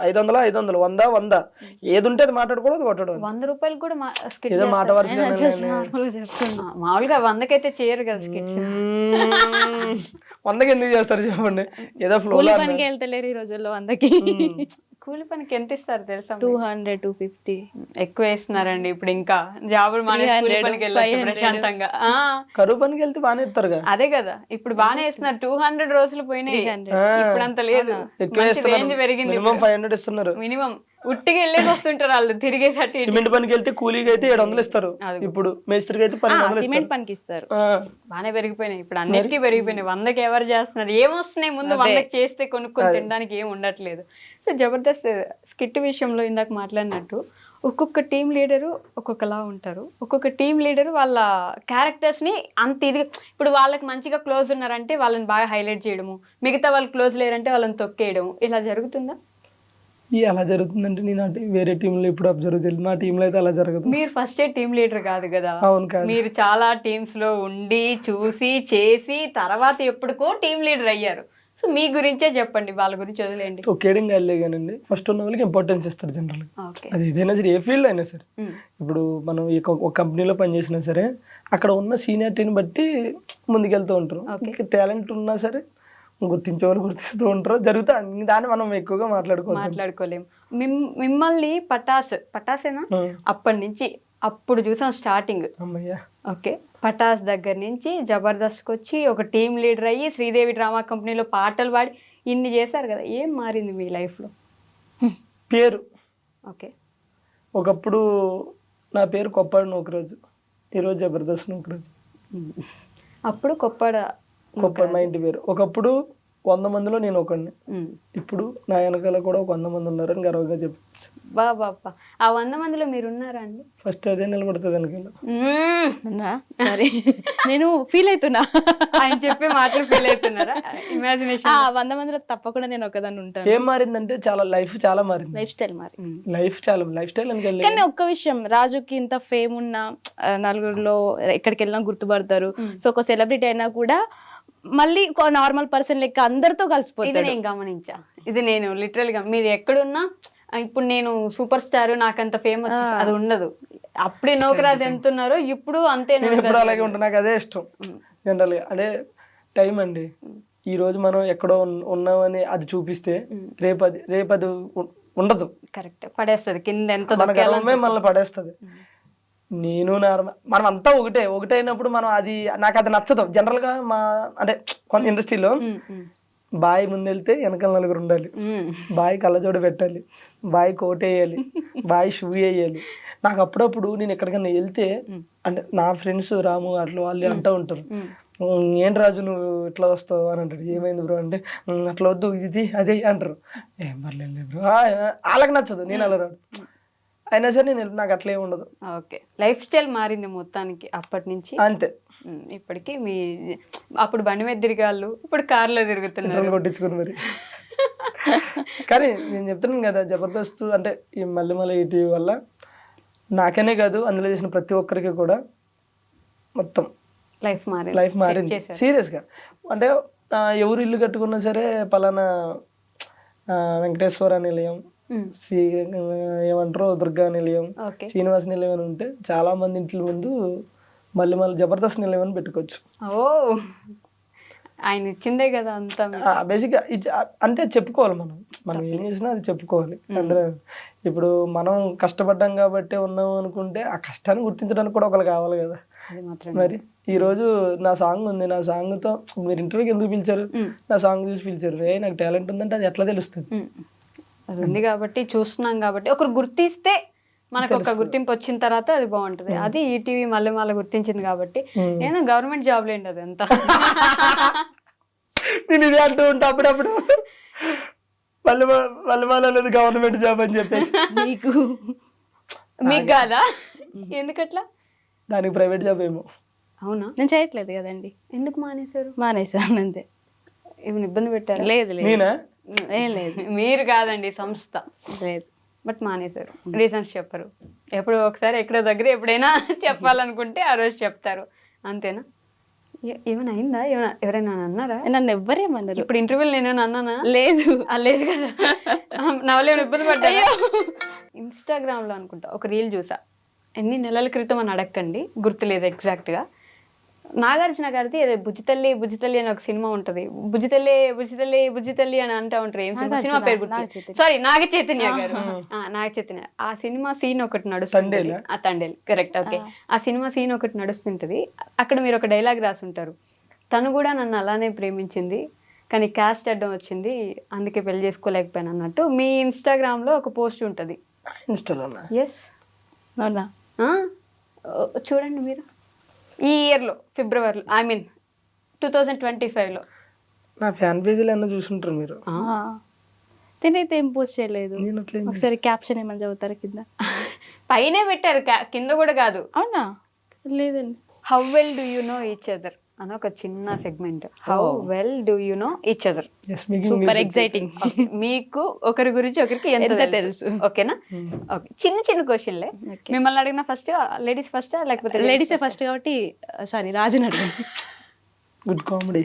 500 100 100 ఏది ఉంటే అది మాట్లాడుకోవడం కొట్టడం. 100 రూపాయలు కూడా skit ఏదో మాట చేస్తారా? వరుసగా చెప్తున్నా మామూలుగా 100కైతే చేయరు కదా స్కిట్స్. 100కి ఎందుకు చేస్తారు చెప్పండి, ఏదో ఫ్లో కూలి పనికి వెళ్తలేరు ఈ రోజుల్లో 100కి. కూలి పనికి ఎంత ఇస్తారు తెలుసా? 200 250 ఎక్కువ వేస్తున్నారండి ఇప్పుడు. ఇంకా జాబులు మానేసి కూలి 300, పనికి వెళ్ళొచ్చు 500. ప్రశాంతంగా. కరువు పనికి వెళ్తే బాగానే ఇస్తారుగా. అదే కదా ఇప్పుడు బానే వేస్తున్నారు. 200 రోజులు పోయినాయి, 300. ఇప్పుడు అంత లేదు. ఎక్కువ రేంజ్ పెరిగింది. మినిమం 500 ఇస్తున్నారు. మినిమం ఉట్టిగా వెళ్ళేసి వస్తుంటారు వాళ్ళు తిరిగేసరికి. సిమెంట్ పనికి వెళ్తే కూలీకి అయితే 700 ఇస్తారు, ఇప్పుడు మేస్త్రికి అయితే 1200 సిమెంట్ ఇస్తారు. పనికి ఇస్తారు. బానే పెరిగిపోయినాయి ఇప్పుడు, అన్నిటికీ పెరిగిపోయినాయి. 100కి ఎవరు చేస్తున్నారు? ఏమొస్తున్నాయి ముందు? 100కి చేస్తే కొనుక్కొని తినడానికి ఏం ఉండట్లేదు. సో జబర్దస్త్ స్కిట్ విషయంలో ఇందాక మాట్లాడినట్టు ఒక్కొక్క టీం లీడరు ఒక్కొక్కలా ఉంటారు. ఒక్కొక్క టీం లీడరు వాళ్ళ క్యారెక్టర్స్ని అంత ఇదిగా, ఇప్పుడు వాళ్ళకి మంచిగా క్లోజ్ ఉన్నారంటే వాళ్ళని బాగా హైలైట్ చేయడము, మిగతా వాళ్ళు క్లోజ్ లేరంటే వాళ్ళని తొక్కేయడము, ఇలా జరుగుతుందా? అలా జరుగుతుందంటే నేను అంటే వేరే టీంలో ఇప్పుడు అబ్జర్వ్ చేయలేదు, మా టీంలో అయితే అలా జరగదు. మీరు ఫస్ట్ టీం లీడర్ కాదు కదా? అవును కాదు. మీరు చాలా టీమ్స్ లో ఉండి చూసి చేసి తర్వాత ఎప్పటికో టీం లీడర్ అయ్యారు. సో మీ గురించే చెప్పండి, వాళ్ళ గురించి వదిలేండి. ఒకేడం కాదులే కానండి, ఫస్ట్ ఉన్న వాళ్ళకి ఇంపార్టెన్స్ ఇస్తారు జనరల్. ఓకే. అది ఏదైనా సరే, ఏ ఫీల్డ్ అయినా సరే. ఇప్పుడు మనం ఒక కంపెనీలో పనిచేసినా సరే అక్కడ ఉన్న సీనియారిటీని బట్టి ముందుకెళ్తూ ఉంటారు. టాలెంట్ ఉన్నా సరే గుర్తించే వాళ్ళు గుర్తిస్తూ ఉంటారు, జరుగుతా. దాన్ని మనం ఎక్కువగా మాట్లాడుకోలేము. మిమ్మల్ని పటాసేనా అప్పటి నుంచి అప్పుడు చూసాం స్టార్టింగ్. అమ్మయ్యా. ఓకే. పటాస్ దగ్గర నుంచి జబర్దస్త్కి వచ్చి ఒక టీం లీడర్ అయ్యి శ్రీదేవి డ్రామా కంపెనీలో పాటలు పాడి ఇన్ని చేశారు కదా, ఏం మారింది మీ లైఫ్లో? పేరు. ఓకే. ఒకప్పుడు నా పేరు కొప్పాడు నూకరాజు, ఈరోజు జబర్దస్త్ నూకరాజు. అప్పుడు కొప్పాడు మా ఇంటి పేరు. ఒకప్పుడు 100 మందిలో నేను ఒకడిని, ఇప్పుడు నా వెనకాల కూడా ఒక 100 మంది ఉన్నారని గర్వంగా చెప్పచ్చు. బాబా, ఆ 100 మందిలో మీరు ఉన్నారా అండి? ఫస్ట్ అదే నిలబడుతుంది వెనకాల. సరే, నేను ఫీల్ అవుతున్నా. ఆయన చెప్పే మాటలు ఫీల్ అవుతున్నారా? ఇమాజినేషన్. 100 మందిలో తప్పకుండా నేను ఒకదాన్ని ఉంటాను. ఏం మారిందంటే లైఫ్ చాలా మారింది. లైఫ్ స్టైల్ లైఫ్ స్టైల్ అని కానీ ఒక్క విషయం, రాజుకి ఇంత ఫేమ్ ఉన్న నలుగురిలో ఎక్కడికి వెళ్ళినా గుర్తుపడతారు. సో ఒక సెలబ్రిటీ అయినా కూడా మళ్ళీ నార్మల్ పర్సన్ లెక్క అందరితో కలిసిపోతుంది. ఇది నేను గమనించా. ఇది నేను లిటరల్ గా, మీరు ఎక్కడున్నా ఇప్పుడు నేను సూపర్ స్టార్ నాకంత ఫేమస్ అది ఉండదు. అప్పుడే నూకరాజు ఎంత ఉన్నారో ఇప్పుడు అంతే. నేను ఎప్పుడు అలాగే ఉంటాను, నాకు అదే ఇష్టం జనరల్ గా. అదే టైం అండి. ఈ రోజు మనం ఎక్కడో ఉన్నామని అది చూపిస్తే రేపు అది ఉండదు. కరెక్ట్, పడేస్తుంది కింద. ఎంత మనల్ని పడేస్తుంది. నేను మనం అంతా ఒకటే అయినప్పుడు మనం నాకు అది నచ్చదు జనరల్ గా. అంటే కొంత ఇండస్ట్రీలో బాయ్ ముందెళ్తే వెనకాల నలుగురు ఉండాలి, బాయ్ కళ్ళజోడు పెట్టాలి, బాయ్ కోట్ వేయాలి, బాయ్ షూ వేయాలి. నాకు అప్పుడప్పుడు నేను ఎక్కడికైనా వెళ్తే అంటే నా ఫ్రెండ్స్ రాము అట్లా వాళ్ళు అంటూ ఉంటారు, ఏం రాజు నువ్వు ఇట్లా వస్తావు అని అంటాడు. ఏమైంది బ్రో అంటే అట్లా వద్దు ఇది అదే అంటారు. ఏం పర్లేదు బ్రో, వాళ్ళకి నచ్చదు, నేను అలా రాదు. అయినా సరే నాకు అట్లా ఏమి ఉండదు. ఓకే. లైఫ్ స్టైల్ మారింది మొత్తానికి అప్పటి నుంచి అంతే. ఇప్పటికి మీ అప్పుడు బండి మీద తిరిగాళ్ళు, ఇప్పుడు కార్లో తిరుగుతున్నారు కొట్టించుకుని మరి. కానీ నేను చెప్తున్నాను కదా, జబర్దస్త్ అంటే ఈ మల్లెమల ఈటీవీ వల్ల నాకనే కాదు అందులో చేసిన ప్రతి ఒక్కరికి కూడా మొత్తం లైఫ్ మారింది సీరియస్గా. అంటే ఎవరు ఇల్లు కట్టుకున్నా సరే పలానా వెంకటేశ్వర నిలయం, ఏమంటారు దుర్గా నిలయం, శ్రీనివాస నిలయం అని ఉంటే చాలా మంది ఇంట్ల ముందు మళ్ళీ జబర్దస్త్ నిలయం అని పెట్టుకోవచ్చు. ఓ, ఆయన ఇచ్చిందే కదా అంతా. బేసిక్గా అంటే చెప్పుకోవాలి, మనం ఏం చేసినా అది చెప్పుకోవాలి. అంటే ఇప్పుడు మనం కష్టపడ్డాం కాబట్టి ఉన్నాం అనుకుంటే ఆ కష్టాన్ని గుర్తించడానికి కూడా ఒకరు కావాలి కదా. మరి ఈ రోజు నా సాంగ్ ఉంది, నా సాంగ్ తో మీరు ఇంటర్వ్యూకి ఎందుకు పిలిచారు? నా సాంగ్ చూసి పిలిచారు. నాకు టాలెంట్ ఉందంటే అది ఎట్లా తెలుస్తుంది? అది ఉంది కాబట్టి, చూస్తున్నాం కాబట్టి. ఒకరు గుర్తిస్తే మనకు ఒక గుర్తింపు వచ్చిన తర్వాత అది బాగుంటది. అది ఈటీవీ మల్లెమాల గుర్తించింది కాబట్టి. నేను గవర్నమెంట్ జాబ్ లేండి అదంతా. నేను ఇదే అంటూ ఉంటా అప్పుడప్పుడు, మల్లెమాల అనేది గవర్నమెంట్ జాబ్ అని చెప్పేసి. మీకు కాదా? ఎందుకట్లా? దానికి ప్రైవేట్ జాబ్ ఏమో. అవునా? నేను చేయట్లేదు కదండి. ఎందుకు మానేశారు? మానేసాను అంతే. ఏమైనా ఇబ్బంది పెట్టారు? లేదు నేనా? ఏం లేదు. మీరు కాదండి, సంస్థ. లేదు. బట్ మానేశారు. రీజన్స్ చెప్పరు. ఎప్పుడో ఒకసారి ఎక్కడో దగ్గర ఎప్పుడైనా చెప్పాలనుకుంటే ఆ రోజు చెప్తారు, అంతేనా? ఏమైనా అయిందా? ఎవరైనా అన్నారా? నన్ను ఎవ్వరేమన్నారు? ఇప్పుడు ఇంటర్వ్యూలు నేను అన్నానా? లేదు లేదు కదా. నా వల్ల ఏమైనా ఇబ్బంది పడ్డా? ఇన్స్టాగ్రామ్ లో అనుకుంటా ఒక రీల్ చూసా, ఎన్ని నెలల క్రితం అని అడగండి, గుర్తులేదు ఎగ్జాక్ట్గా. నాగార్జున గారిది ఏదో బుజ్జితల్లి బుజ్జితల్లి అని ఒక సినిమా ఉంటది. బుజ్జితల్లి బుజ్జితల్లి బుజ్జితల్లి అని అంటా ఉంటారు. ఏం సినిమా? సినిమా పేరు గుర్తు, సారీ, నాగ చైతన్య గారు. నాగ చైతన్య. ఆ సినిమా సీన్ ఒకటి నడుస్తుంది. ఆ తండేల్, కరెక్ట్, ఓకే. ఆ సినిమా సీన్ ఒకటి నడుస్తుంటది. అక్కడ మీరు ఒక డైలాగ్ రాసి ఉంటారు, తను కూడా నన్ను అలానే ప్రేమించింది కానీ క్యాస్ట్ అడ్డం వచ్చింది, అందుకే పెళ్లి చేసుకోలేకపోయాను అన్నట్టు మీ ఇన్స్టాగ్రామ్ లో ఒక పోస్ట్ ఉంటది. ఇన్స్టాలో ఎస్, అవునా? చూడండి మీరు. ఈ ఇయర్లో ఫిబ్రవరిలో, ఐ మీన్ 2025లో. నా ఫ్యాన్ పేజీలో అన్న చూసుంటారు మీరు. నేనైతే ఏం పోస్ట్ చేయలేదు. నేను అట్లా ఒకసారి క్యాప్షన్ ఏమని చదువుతారా కింద? పైనే పెట్టారు, కింద కూడా కాదు. అవునా? లేదండి. How well do you know each other అని ఒక చిన్న segment. How well do you know each other. Super exciting. మీకు ఒకరి గురించి ఒకరికి ఎంత తెలుసు, ఓకేనా? ఓకే, చిన్న చిన్న క్వశ్చన్లే. మిమ్మల్ని అడిగిన ఫస్ట్ లేడీస్ ఫస్ట్ లేకపోతే? లేడీసే ఫస్ట్ కాబట్టి సారీ, రాజుని అడగండి. Good comedy.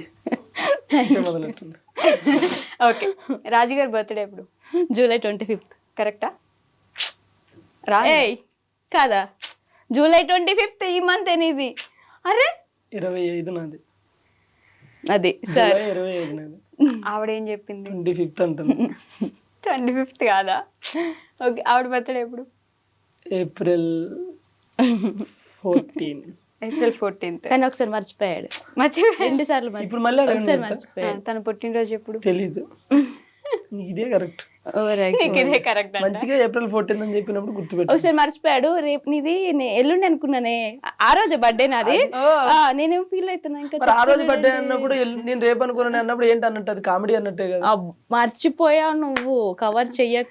ఓకే, రాజు గారి బర్త్డే ఎప్పుడు? July 25th. కరెక్టా? కాదా? జూలై 25th ఈ మంత్ అనేది. అరే 25 నాది. అది సార్ 25 నాది. ఆవిడేం చెప్పింది? 25th అంటుంది. 25th కాదా? ఓకే, ఆవిడ బర్త్డే ఎప్పుడు? ఏప్రిల్ 14. April 14th. కానీ ఒకసారి మర్చిపోయాడు. 2 సార్లు ఇప్పుడు మళ్ళీ ఒకసారి మర్చిపోయాడు. తన పుట్టినరోజు ఎప్పుడు? తెలీదు. నీకు ఇదే కరెక్ట్. ఇదే కరెక్ట్. మంచిగా ఏప్రిల్ 14 అని చెప్పినప్పుడు గుర్తుపెట్టు. ఒకసారి మర్చిపోయాడు. రేపు నీది ఎల్లుండి అనుకున్నానే, ఆ రోజు బర్త్డే నాది. నేనేం ఫీల్ అవుతున్నా ఇంకా. ఆ రోజు బర్త్డే అన్నప్పుడు నేను రేపు అనుకున్నాను అన్నప్పుడు ఏంటి అన్నట్టు? అది కామెడీ అన్నట్టే కదా. మర్చిపోయావు నువ్వు.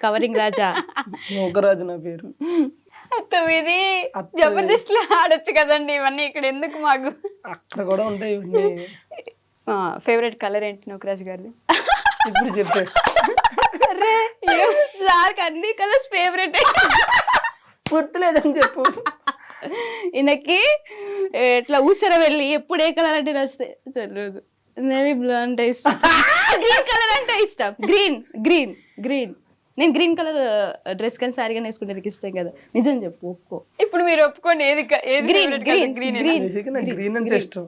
కవరింగ్ రాజా. ఒకరాజు నా పేరు. ఇది జబర్దస్త్ లో ఆడొచ్చు కదండి ఇవన్నీ, ఇక్కడ ఎందుకు మాకు? అక్కడ కూడా ఉంటాయి ఇవన్నీ. ఫేవరెట్ కలర్ ఏంటి నూకరాజు గారిది? ఇప్పుడు చెప్పే. సార్ అన్ని కలర్స్ ఫేవరెట్. గుర్తులేదని చెప్పు. ఈయనకి ఇట్లా ఊసర వెళ్ళి ఎప్పుడు ఏ కలర్ అంటే నచ్చితే చల్లదు. నేవీ బ్లూ అంటే ఇష్టం. గ్రీన్ కలర్ అంటే ఇష్టం. గ్రీన్ నేను గ్రీన్ కలర్ డ్రెస్ కానీ సారీ కానీ వేసుకుంటే నీకు ఇష్టం కదా. నిజం చెప్పు, ఒప్పుకో. ఇప్పుడు మీరు ఒప్పుకోండి, ఏది గ్రీన్ గ్రీన్ అంటే ఇష్టం.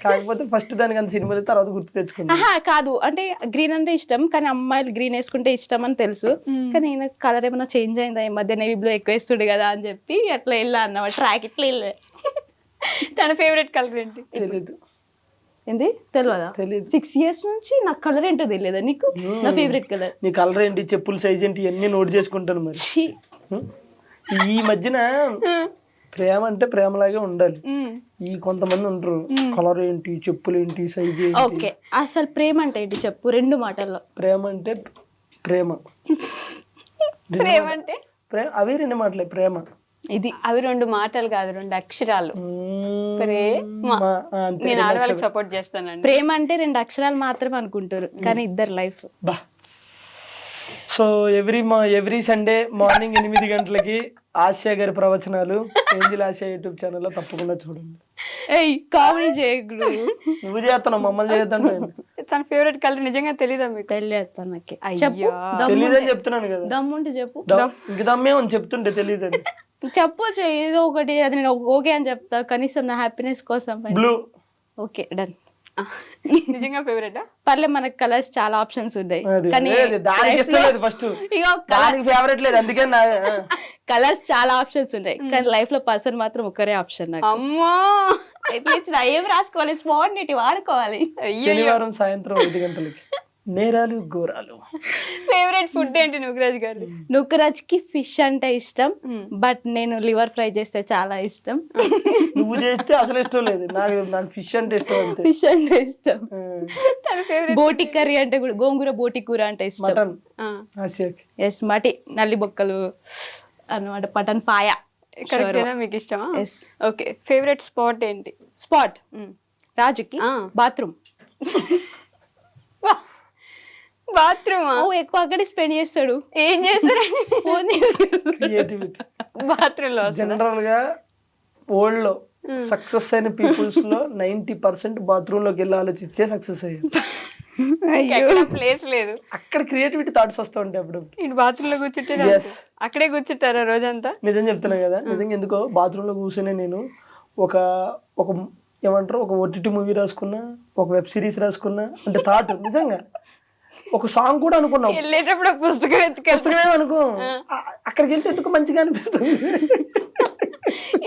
కాకపోతే ఫస్ట్ దానికి అంత సినిమా తర్వాత గుర్తు తెచ్చుకున్నా. కాదు అంటే గ్రీన్ అంటే ఇష్టం, కానీ అమ్మాయిలు గ్రీన్ వేసుకుంటే ఇష్టం అని తెలుసు. కానీ ఈయన కలర్ ఏమైనా చేంజ్ అయిందా ఈ మధ్య, నేవీ బ్లూ ఎక్కువ వేస్తుడు కదా అని చెప్పి అట్లా వెళ్ళా అన్నమాట. ట్రాక్ ఇట్లా వెళ్ళే. తన ఫేవరెట్ కలర్ ఏంటి? తెలీదు. ఏంది తెలియదా? తెలీదు. 6 years నుంచి నాకు కలర్ ఏంటో తెలియదా నీకు? నా ఫేవరెట్ కలర్. నీ కలర్ ఏంటి, చెప్పుల సైజ్ ఏంటి, ఇవన్నీ నోట్ చేసుకుంటాను. మరి ఈ మధ్యన ప్రేమ అంటే ప్రేమలాగే ఉండాలి. ఈ కొంతమంది ఉంటారు, కలర్ ఏంటి, చెప్పులు ఏంటి, సైజ్ ఏంటి. ఓకే, అసలు ప్రేమ అంటే ఏంటి చెప్పు 2 మాటల్లో. ప్రేమ అంటే ప్రేమ. ప్రేమ అంటే అవి 2 మాటలే. ప్రేమ ఇది అవి 2 మాటలు కాదు, 2 అక్షరాలు. ప్రేమ. నేను ఆడవాళ్ళకి సపోర్ట్ చేస్తానండి. ప్రేమ అంటే 2 అక్షరాలు మాత్రమే అనుకుంటారు, కానీ ఇద్దరు లైఫ్. బా. సో ఎవ్రీ సండే మార్నింగ్ 8 గంటలకి ఆసియా గారి ప్రవచనాలు ఏంజిల్ ఆసియా యూట్యూబ్ ఛానల్లో తప్పకుండా చూడండి. కామెడీ చేయకుడు. నువ్వు చేస్తున్నావు, మమ్మల్ని చేయొద్దంటే. తన ఫేవరెట్ కలర్ నిజంగా తెలీదా మీకు? తెలియదు నాకు. తెలియదని చెప్తున్నాను కదా. దమ్ముంటే చెప్పు. ఇంక దమ్మే అని చెప్తుంటే తెలియదండి. చెప్పొచ్చు ఏదో ఒకటి, అది నేను ఓకే అని చెప్తా కనీసం నా హ్యాపీనెస్ కోసం. బ్లూ. Okay done. నిజంగా ఫేవరెటా? పర్లే, మనకు కలర్స్ చాలా ఆప్షన్స్ ఉన్నాయి, కానీ కలర్స్ చాలా ఆప్షన్స్ ఉన్నాయి, కానీ లైఫ్ లో పర్సన్ మాత్రం ఒకరే ఆప్షన్ నాకు. అమ్మో, ఎట్లా ఏం రాసుకోవాలి, స్పాంటేనిటీ వాడుకోవాలి. శనివారం సాయంత్రం 5 గంటలకి నేరాలు ఘోరాలు. ఫేవరెట్ ఫుడ్ ఏంటి నూకరాజ్ గారు? నూకరాజ్ కి ఫిష్ అంటే ఇష్టం, బట్ నేను లివర్ ఫ్రై చేస్తే చాలా ఇష్టం. నువ్వు చేస్తే అసలు ఇష్టం లేదు నాకు ఫిష్ అంటే ఇష్టం. ఫిష్ అంటే ఇష్టం. బోటి కర్రీ అంటే కూడా, గోంగూర బోటి కూర అంటే ఇష్టం. మటన్. ఎస్, మటి నల్లి బొక్కలు అన్నమాట, మటన్ పాయ. కరెక్టేనా? మీకు ఇష్టమా? ఓకే, ఫేవరెట్ స్పాట్ ఏంటి? స్పాట్ రాజుకి బాత్రూమ్. బాత్రూమా? ఓ ఎక్కువ అక్కడే స్పెండ్ చేస్తాడు. ఏం చేస్తారండి ఫోన్ క్రియేటివిటీ బాత్రూమ్ లో? జనరల్ గా వరల్డ్ లో సక్సెస్ అయిన పీపుల్స్ లో 90% బాత్రూమ్ లోకి వెళ్ళి ఆలోచించే సక్సెస్ అయ్యారు. ప్లేస్ లేదు, అక్కడ క్రియేటివిటీ థాట్స్ వస్తూ ఉంటాయి అప్పుడు. ఇటు బాత్రూమ్ లో కూర్చుంటే Yes. అక్కడే కూర్చుంటారా రోజంతా? నిజం చెప్తున్నా కదా, నిజంగా ఎందుకో బాత్రూమ్ లో కూర్చొని నేను ఒక ఒక ఏమంటారు ఒక ఓటీటీ మూవీ రాసుకున్నా, ఒక వెబ్ సిరీస్ రాసుకున్నా అంటే థాట్ నిజంగా ఒక సాంగ్ కూడా అనుకున్నాం. వెళ్ళేటప్పుడు ఒక పుస్తకం పుస్తకమే అనుకో, అక్కడికి వెళ్తే ఎందుకు మంచిగా అనిపిస్తుంది.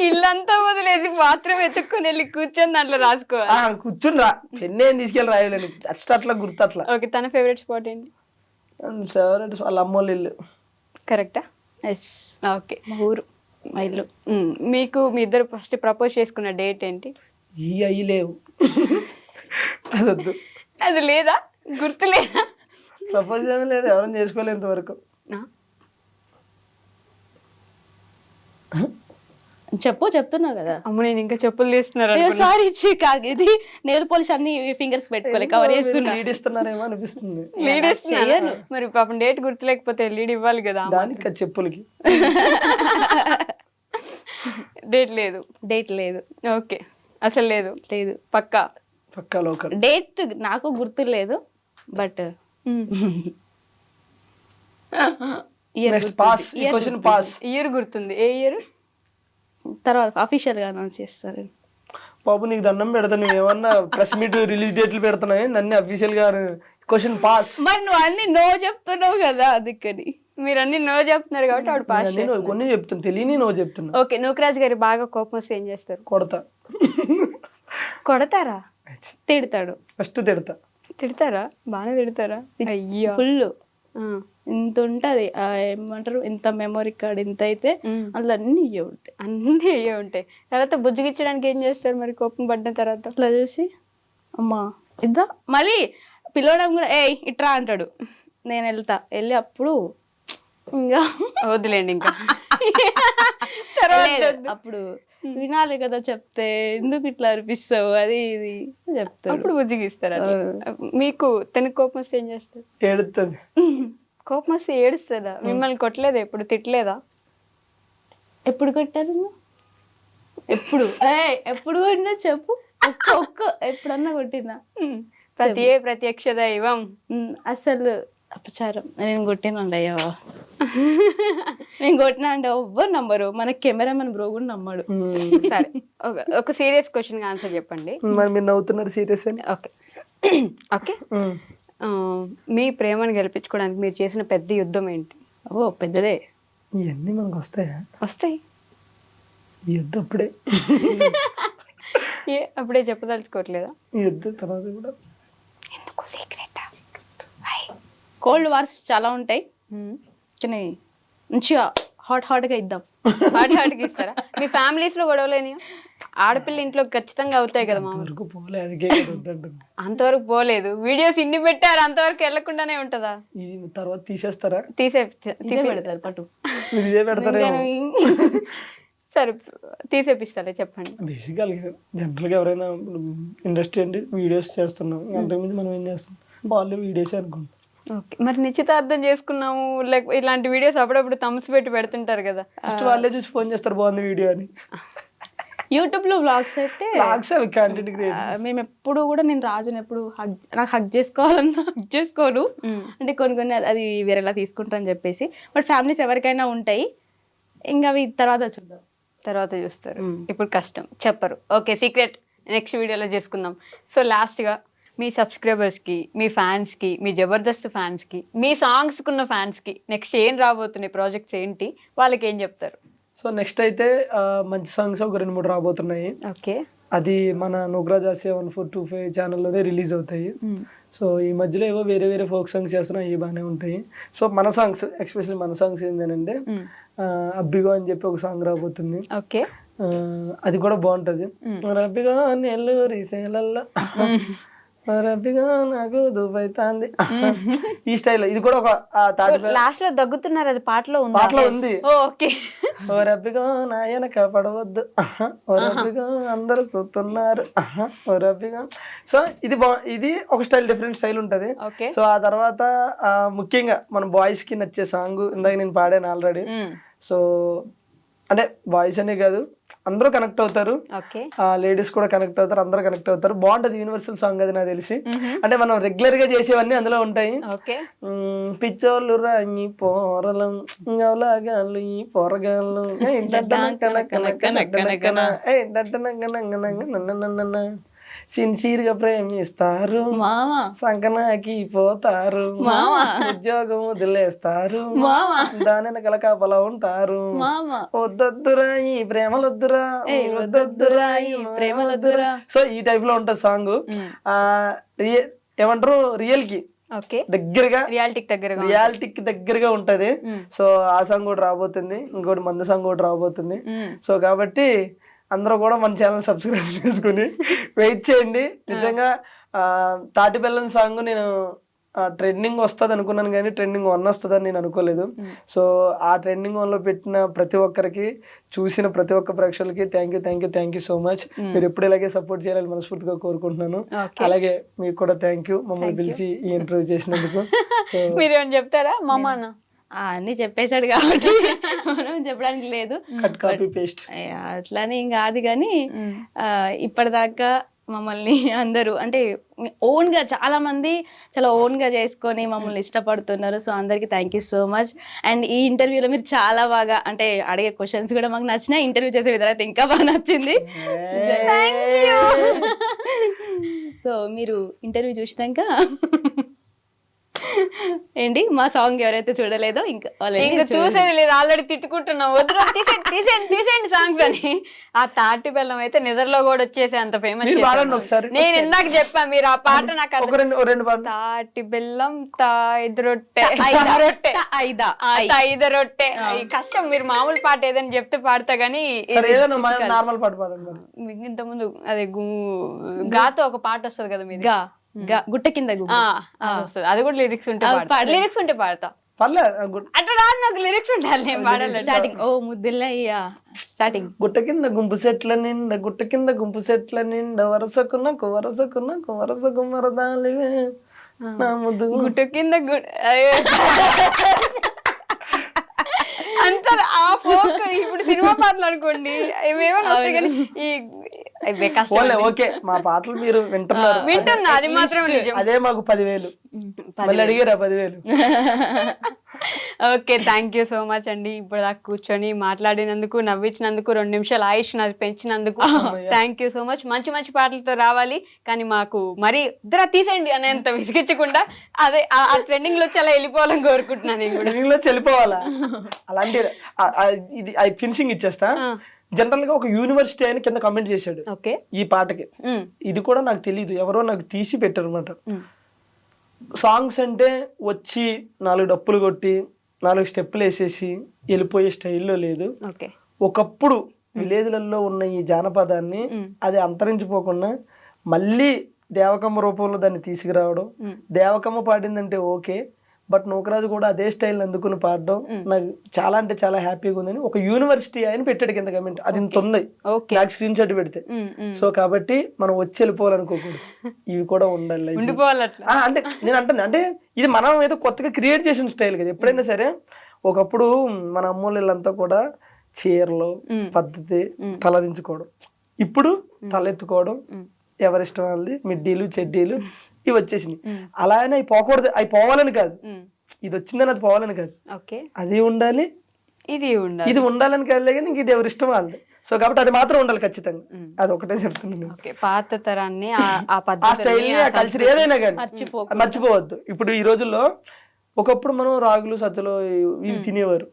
ఇల్లంతా వదిలేసి బాత్రూమ్ ఎత్తుక్కొని వెళ్ళి కూర్చొని దాంట్లో రాసుకోవాలి. కూర్చుని రా, పెన్ను ఏం తీసుకెళ్ళి రాయలేను, అట్లా గుర్తు అట్లా. ఓకే, తన ఫేవరెట్ స్పాట్ ఏంటి? ఫేవరెట్ వాళ్ళ అమ్మోళ్ళ ఇల్లు. కరెక్టా? Yes, okay. మా ఊరు, మా ఇల్లు. మీకు మీ ఇద్దరు ఫస్ట్ ప్రపోజ్ చేసుకున్న డేట్ ఏంటి? ఈ అయ్యి లేవు, అదొద్దు. అది లేదా? గుర్తు లేదా? ప్రపోజ్ ఏమీ లేదు, ఎవరైనా చేసుకోలేదు ఇంతవరకు. చెప్తున్నావు కదా. అమ్మ, నేను ఇంకా చెప్పులు తీస్తున్నారు. సారీ ఇది నెయిల్ పాలిష్ అన్ని ఫింగర్స్ పెట్టుకోలే, కవర్ చేస్తున్నా. లీడ్ ఇస్తున్నారేమో అనిపిస్తుంది. లీడ్ ఇస్తున్నాను మరి, పాపం డేట్ గుర్తు లేకపోతే లీడ్ ఇవ్వాలి కదా. దానికి చెప్పులకి డేట్ లేదు. డేట్ లేదు. ఓకే, అసలు లేదు. లేదు. పక్కా లోకల్. డేట్ నాకు గుర్తు లేదు, బట్ ఇయర్ గుర్తుంది. ఏ ఇయర్? తర్వాత అఫీషియల్ గా అనౌన్స్ చేస్తారు. బాబు నీకు దండం పెడతా, నువ్వు ఏమన్నా ప్రెస్ మీట్ రిలీజ్ డేట్లు పెడుతున్నాయి, నన్ను అఫీషియల్ గా క్వశ్చన్ పాస్. మరి నువ్వు అన్ని నో చెప్తున్నావు కదా, అందుకని. మీరు అన్ని నో చెప్తున్నారు కాబట్టి ఆవిడ పాస్. కొన్ని చెప్తున్నా, తెలియని నో చెప్తున్నా. ఓకే, నూకరాజ్ గారి బాగా కోపం వస్తే ఏం చేస్తారు? కొడతా. కొడతారా? తిడతాడు. ఫస్ట్ తిడతారా? బాగానే తిడతారా? అయ్యో, ఫుల్. ఇంత ఉంటది, ఏమంటారు, ఇంత మెమరీ కార్డ్ ఇంత అయితే అందులో అన్ని అయ్యే ఉంటాయి. తర్వాత బుజ్జిగిచ్చడానికి ఏం చేస్తారు మరి కోపం పడిన తర్వాత? అట్లా చూసి అమ్మా ఇద్దా, మళ్ళీ పిలవడం కూడా ఇట్రా అంటాడు. నేను వెళ్ళి అప్పుడు ఇంకా వదిలేండి, ఇంకా అప్పుడు వినాలి కదా, చెప్తే ఎందుకు ఇట్లా అనిపిస్తావు అది ఇది చెప్తాడు. అప్పుడు బుజ్జిగిస్తారా? మీకు తనకి కోపం వస్తే ఏం చేస్తారు? ఏడుస్తుంది. కోపం వస్తే ఏడుస్తుందా? మిమ్మల్ని కొట్టలేదా? ఎప్పుడు తిట్టలేదా? ఎప్పుడు కొట్టారు? ఎప్పుడు కొట్టినా చెప్పు. ఎప్పుడన్నా కొట్టిందా? ప్రత్యక్ష దైవం. అసలు అపచారం. నేను కొట్టినండి అయ్యవా, నేను కొట్టినా అంటే ఎవ్వరు నమ్మరు, మన కెమెరామెన్ బ్రో కూడా నమ్మడు. సరే, ఒక సీరియస్ క్వశ్చన్ ఆన్సర్ చెప్పండి. మరి మీరు నవ్వుతున్నారు సీరియస్ అని. ఓకే ఓకే, మీ ప్రేమను గెలిపించుకోవడానికి మీరు చేసిన పెద్ద యుద్ధం ఏంటి? ఓ పెద్దదే. ఇవన్నీ మనకు వస్తాయి. ఈ యుద్ధం అప్పుడే చెప్పదలుచుకోవట్లేదా? ఈ యుద్ధం తర్వాత కూడా ఎందుకు సీక్రెట్? కోల్డ్ వార్స్ చాలా ఉంటాయి, కానీ మంచిగా హాట్గా ఇద్దాం. హాట్గా ఇస్తారా? మీ ఫ్యామిలీస్ లో గొడవలేని? ఆడపిల్ల ఇంట్లో ఖచ్చితంగా అవుతాయి కదా. అంతవరకు పోలేదు, వీడియోస్ ఇన్ని పెట్టారు, అంతవరకు వెళ్లకుండానే ఉంటదా? తర్వాత తీసేస్తారా? పెడతారు పట్టు. సరే, తీసేపిస్తారా? చెప్పండి. బేసిక్గా జనరల్ గా ఎవరైనా ఇండస్ట్రీ అంటే వీడియోస్ చేస్తున్నాం, అంతకుమించి మనం ఏం చేస్తాం, వాళ్ళు వీడియోస్ అనుకుంటాం. ఓకే, మరి నిశ్చితార్థం చేసుకున్నాము ఇలాంటి వీడియోస్ అప్పుడప్పుడు థమ్స్ పెట్టి పెడుతుంటారు కదా, ఫస్ట్ వాళ్ళే చూసి ఫోన్ చేస్తారు బాగుంది వీడియో అని. యూట్యూబ్ లో వ్లాగ్స్ అయితే మేము ఎప్పుడు కూడా, నేను రాజుని ఎప్పుడు నాకు హగ్ చేసుకోవాలన్నా హగ్ చేసుకోను, అంటే కొన్ని అది వేరేలా తీసుకుంటా అని చెప్పేసి. బట్ ఫ్యామిలీస్ ఎవరికైనా ఉంటాయి, ఇంకా అవి తర్వాత చూస్తారు. ఇప్పుడు కష్టం, చెప్పరు. ఓకే, సీక్రెట్ నెక్స్ట్ వీడియోలో చేసుకుందాం. సో లాస్ట్గా మీ సబ్స్క్రైబర్స్కి, మీ ఫ్యాన్స్కి, మీ జబర్దస్త్ ఫ్యాన్స్కి, మీ సాంగ్స్కున్న ఫ్యాన్స్కి నెక్స్ట్ ఏం రాబోతున్నాయి, ప్రాజెక్ట్స్ ఏంటి, వాళ్ళకి ఏం చెప్తారు? సో నెక్స్ట్ అయితే మంచి సాంగ్స్ ఒక 2-3 రాబోతున్నాయి. ఓకే, అది మన నూకరాజ్ ఆసియా 1425 ఛానల్లోనే రిలీజ్ అవుతాయి. సో ఈ మధ్యలో ఏవో వేరే ఫోక్ సాంగ్స్ చేస్తున్నాయి, అవి బాగానే ఉంటాయి. సో మన సాంగ్స్, ఎస్పెషల్లీ మన సాంగ్స్ ఏంటంటే అబ్బిగో అని చెప్పి ఒక సాంగ్ రాబోతుంది. ఓకే, అది కూడా బాగుంటది. అబ్బిగో నెల్లూరి సేలల్లో రబ్బిగా నాకు దుబాయ్ తాంది ఈ స్టైల్. ఇది కూడా ఒక తాటి లాస్ట్ లో దగ్గుతున్నారు, అది పాటలో ఉంది. పాటలో ఉంది. ఓకే. ఓ రబ్బిగా నాయన కాపాడవద్దు, ఓ రబ్బిగా అందరూ చూస్తున్నారు, ఓ రబ్బిగా. సో ఇది ఒక స్టైల్, డిఫరెంట్ స్టైల్ ఉంటది. ఓకే. సో ఆ తర్వాత ముఖ్యంగా మన బాయ్స్ కి నచ్చే సాంగ్ ఇందాక నేను పాడాను ఆల్రెడీ. సో అంటే బాయ్స్ అనే కాదు, అందరూ కనెక్ట్ అవుతారు, లేడీస్ కూడా కనెక్ట్ అవుతారు, అందరూ కనెక్ట్ అవుతారు. బాగుంటది, యూనివర్సల్ సాంగ్ అది నాకు తెలిసి. అంటే మనం రెగ్యులర్ గా చేసేవన్నీ అందులో ఉంటాయి. పిచ్చోళ్ళు రాయి పోరలం గవలాగాళ్ళు ఈ పోరగాళ్ళు సిన్సియర్ గా ప్రేమిస్తారు, సంకనాకి పోతారు, ఉద్యోగం వదిలేస్తారు, దాని వెనకాల కాపలా ఉంటారు, వద్దొద్దురా ఈ ప్రేమలొద్దురా, వద్దొద్దురా ఈ ప్రేమలొద్దురా. సో ఈ టైప్ లో ఉంటది సాంగ్. ఏమంటారు, రియల్ కి దగ్గరగా, రియాలిటీకి దగ్గరగా ఉంటది. సో ఆ సాంగ్ కూడా రాబోతుంది, ఇంకోటి మందు సాంగ్ కూడా రాబోతుంది. సో కాబట్టి అందరూ కూడా మన ఛానల్ సబ్స్క్రైబ్ చేసుకుని వెయిట్ చేయండి. నిజంగా తాటి బెల్లం సాంగ్ నేను ట్రెండింగ్ వస్తుంది అనుకున్నాను, కానీ ట్రెండింగ్ 1 వస్తుందని నేను అనుకోలేదు. సో ఆ ట్రెండింగ్ 1లో పెట్టిన ప్రతి ఒక్కరికి, చూసిన ప్రతి ఒక్క ప్రేక్షకులకి థ్యాంక్ యూ సో మచ్. మీరు ఎప్పుడు ఇలాగే సపోర్ట్ చేయాలని మనస్ఫూర్తిగా కోరుకుంటున్నాను. అలాగే మీకు కూడా థ్యాంక్ యూ, మమ్మల్ని పిలిచి ఈ ఇంటర్వ్యూ చేసినందుకు. మీరు ఏమైనా చెప్తారా? మామ అన్ని చెప్పేశాడు కాబట్టి మనం చెప్పడానికి లేదు, కాపీ పేస్ట్ అట్లానే ఏం కాదు. కానీ ఇప్పటిదాకా మమ్మల్ని అందరూ అంటే ఓన్ గా చాలా మంది చాలా ఓన్ గా చేసుకొని మమ్మల్ని ఇష్టపడుతున్నారు. సో అందరికి thank you so much. And ఈ ఇంటర్వ్యూలో మీరు చాలా బాగా అంటే అడిగే క్వశ్చన్స్ కూడా మాకు నచ్చినాయి, ఇంటర్వ్యూ చేసే విధానం అయితే ఇంకా బాగా నచ్చింది. సో మీరు ఇంటర్వ్యూ చూసినాక ఏంటి మా సాంగ్ ఎవరైతే చూడలేదో ఇంకా చూసేది లేదు, ఆల్రెడీ తిట్టుకుంటున్నాం, వద్దు తీసేయండి సాంగ్స్ అని. ఆ తాటి బెల్లం అయితే నిద్రలో కూడా వచ్చేసి అంత ఫేమస్. నేను ఇందాక చెప్పా, మీరు ఆ పాట నాకు తాటి బెల్లం తాయిదు రొట్టె ఐదు రొట్టె కష్టం. మీరు మామూలు పాట ఏదైనా చెప్తే పాడతా గానీ నార్మల్ పాట పాడండి. ఇంత ముందు అదే గాతో ఒక పాట వస్తుంది కదా మీరు, గుట్ట కింద అది కూడా లిరిక్స్ ఉంటే పాడతా. అట్లా రాదు నాకు, లిరిక్స్ ఉండాలి, నేను పాడాలి. స్టార్టింగ్ ఓ ముద్దులయ్యా స్టార్టింగ్ గుట్ట కింద గుంపు సెట్ల నిండా, గుట్ట కింద గుంపు సెట్ల నిండా, వరసకున్నకు మరదాలివే నా ముద్దు గుట్ట కింద అంత ఆ ఫోక్. ఇప్పుడు సినిమా పాటలు అనుకోండి ఏమేమో వస్తాయి, కానీ ఓకే మా పాటలు మీరు వింటున్నా, అది మాత్రం అదే మాకు 10,000 మళ్ళీ అడిగారా 10,000. Okay, thank you so much అండి. ఇప్పుడు దాకా కూర్చొని మాట్లాడినందుకు, నవ్వించినందుకు, 2 నిమిషాలు ఆయుష్ నాది పెంచినందుకు థ్యాంక్ యూ సో మచ్. మంచి పాటలతో రావాలి, కానీ మాకు మరీ ఇద్దరు తీసేయండి అనేంత విసిగించకుండా అదే ఆ ట్రెండింగ్ లో చాలా వెళ్ళిపోవాలని కోరుకుంటున్నాను. నేను కూడా ట్రెండింగ్ లో వెళ్ళిపోవాలా, అలాంటి ఇది ఫినిషింగ్ ఇచ్చేస్తా. జనరల్ గా ఒక యూనివర్సిటీ ఆయన కింద కామెంట్ చేశాడు ఈ పాటకి. ఇది కూడా నాకు తెలియదు, ఎవరో నాకు తీసి పెట్టారు అనమాట. సాంగ్స్ అంటే వచ్చి 4 డప్పులు కొట్టి 4 స్టెప్పులు వేసేసి వెళ్ళిపోయే స్టైల్లో లేదు. ఒకప్పుడు విలేజ్లలో ఉన్న ఈ జానపదాన్ని అది అంతరించిపోకుండా మళ్ళీ దేవకమ్మ రూపంలో దాన్ని తీసుకురావడం. దేవకమ్మ పాడిందంటే ఓకే, బట్ నూకరాజు కూడా అదే స్టైల్ అందుకుని పాడడం నాకు చాలా అంటే చాలా హ్యాపీగా ఉందని ఒక యూనివర్సిటీ ఆయన పెట్టాడు కింద కమెంట్. అది ఇంత ఉంది, నాకు స్క్రీన్ షాట్ పెడితే. సో కాబట్టి మనం వచ్చి వెళ్ళిపోవాలనుకోకూడదు, ఇవి కూడా ఉండాలి. అంటే నేను అంటుంది అంటే ఇది మనం ఏదో కొత్తగా క్రియేట్ చేసిన స్టైల్ కదా. ఎప్పుడైనా సరే ఒకప్పుడు మన అమ్మోళ్ళంతా కూడా చీరలు పద్ధతి తలదించుకోవడం, ఇప్పుడు తలెత్తుకోవడం, ఎవరిష్టం వాళ్ళది మిడ్డీలు చెడ్డీలు ఇవి వచ్చేసినాయి. అలా అయినా అవి పోకూడదు, అవి పోవాలని కాదు, ఇది వచ్చిందని అది పోవాలని కాదు, అది ఉండాలి ఇది ఉండాలని కాదు, కానీ ఇంక ఇది ఎవరి ఇష్టం వాళ్ళది. సో కాబట్టి అది మాత్రం ఉండాలి ఖచ్చితంగా, అది ఒకటే చెప్తున్నాను. పాత తరాన్ని ఆ స్టైల్ ఆ కల్చర్ ఏదైనా కానీ మర్చిపోవద్దు. ఇప్పుడు ఈ రోజుల్లో ఒకప్పుడు మనం రాగులు సజ్జలు ఇవి తినేవారు,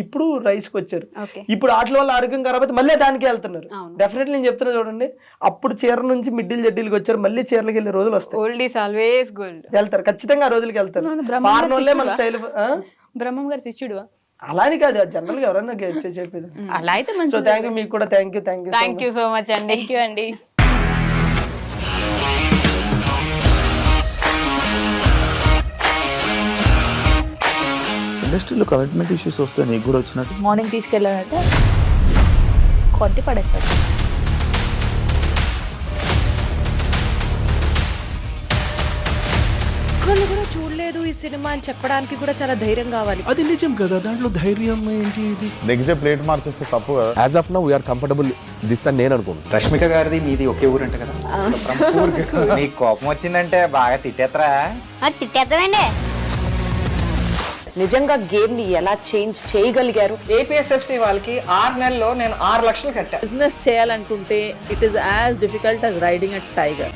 ఇప్పుడు రైస్ కి వచ్చారు. ఇప్పుడు వాటి వల్ల ఆరోగ్యం ఖరాబ్ అయితే మళ్ళీ దానికి వెళ్తున్నారు. డెఫినెట్లీ నేను చెప్తున్నా చూడండి, అప్పుడు చీర నుంచి మిడ్డీలు జడ్డీలకు వచ్చారు, మళ్ళీ చీరలకు వెళ్ళే రోజులు వస్తాయి, వెళ్తారు ఖచ్చితంగా, ఆ రోజులకి వెళ్తారు. మన స్టైల్ బ్రహ్మం గారి శిష్యుడు అలా అని కాదు, జనరల్ గా ఎవరైనా చెప్పేది అలా అయితే. సో థ్యాంక్ యూ, మీకు కూడా థ్యాంక్ యూ సో మచ్ అండి. థ్యాంక్ యూ అండి. ఇండస్ట్రీలో కమిట్మెంట్ ఇష్యూస్ వస్తే నీకు కూడా వచ్చినట్టు మార్నింగ్ తీసుకెళ్ళాడంటే కొట్టి పడేస్తాడు. ఒక్కళ్ళు కూడా చూడలేదు ఈ సినిమా అని చెప్పడానికి కూడా చాలా ధైర్యం కావాలి. అది నిజం కదా, దాంట్లో ధైర్యం ఏంటి? ఇది నెక్స్ట్ డే ప్లేట్ మార్చేస్తే తప్పు కదా. As of now we're comfortable this అని నేను అనుకుంటున్నాను. రష్మిక గారిది మీది ఒకే ఊరంట కదా? నీకు కోపం వచ్చిందంటే బాగా తిట్టేత్తరా? తిట్టేద్దామండి. నిజంగా గేమ్ ని ఎలా చేంజ్ చేయగలిగారు? ఏపీఎస్ఎఫ్సి వాళ్ళకి 6 నెలల్లో నేను 6 లక్షలు కట్టా. బిజినెస్ చేయాలనుకుంటే it is as difficult as riding a tiger.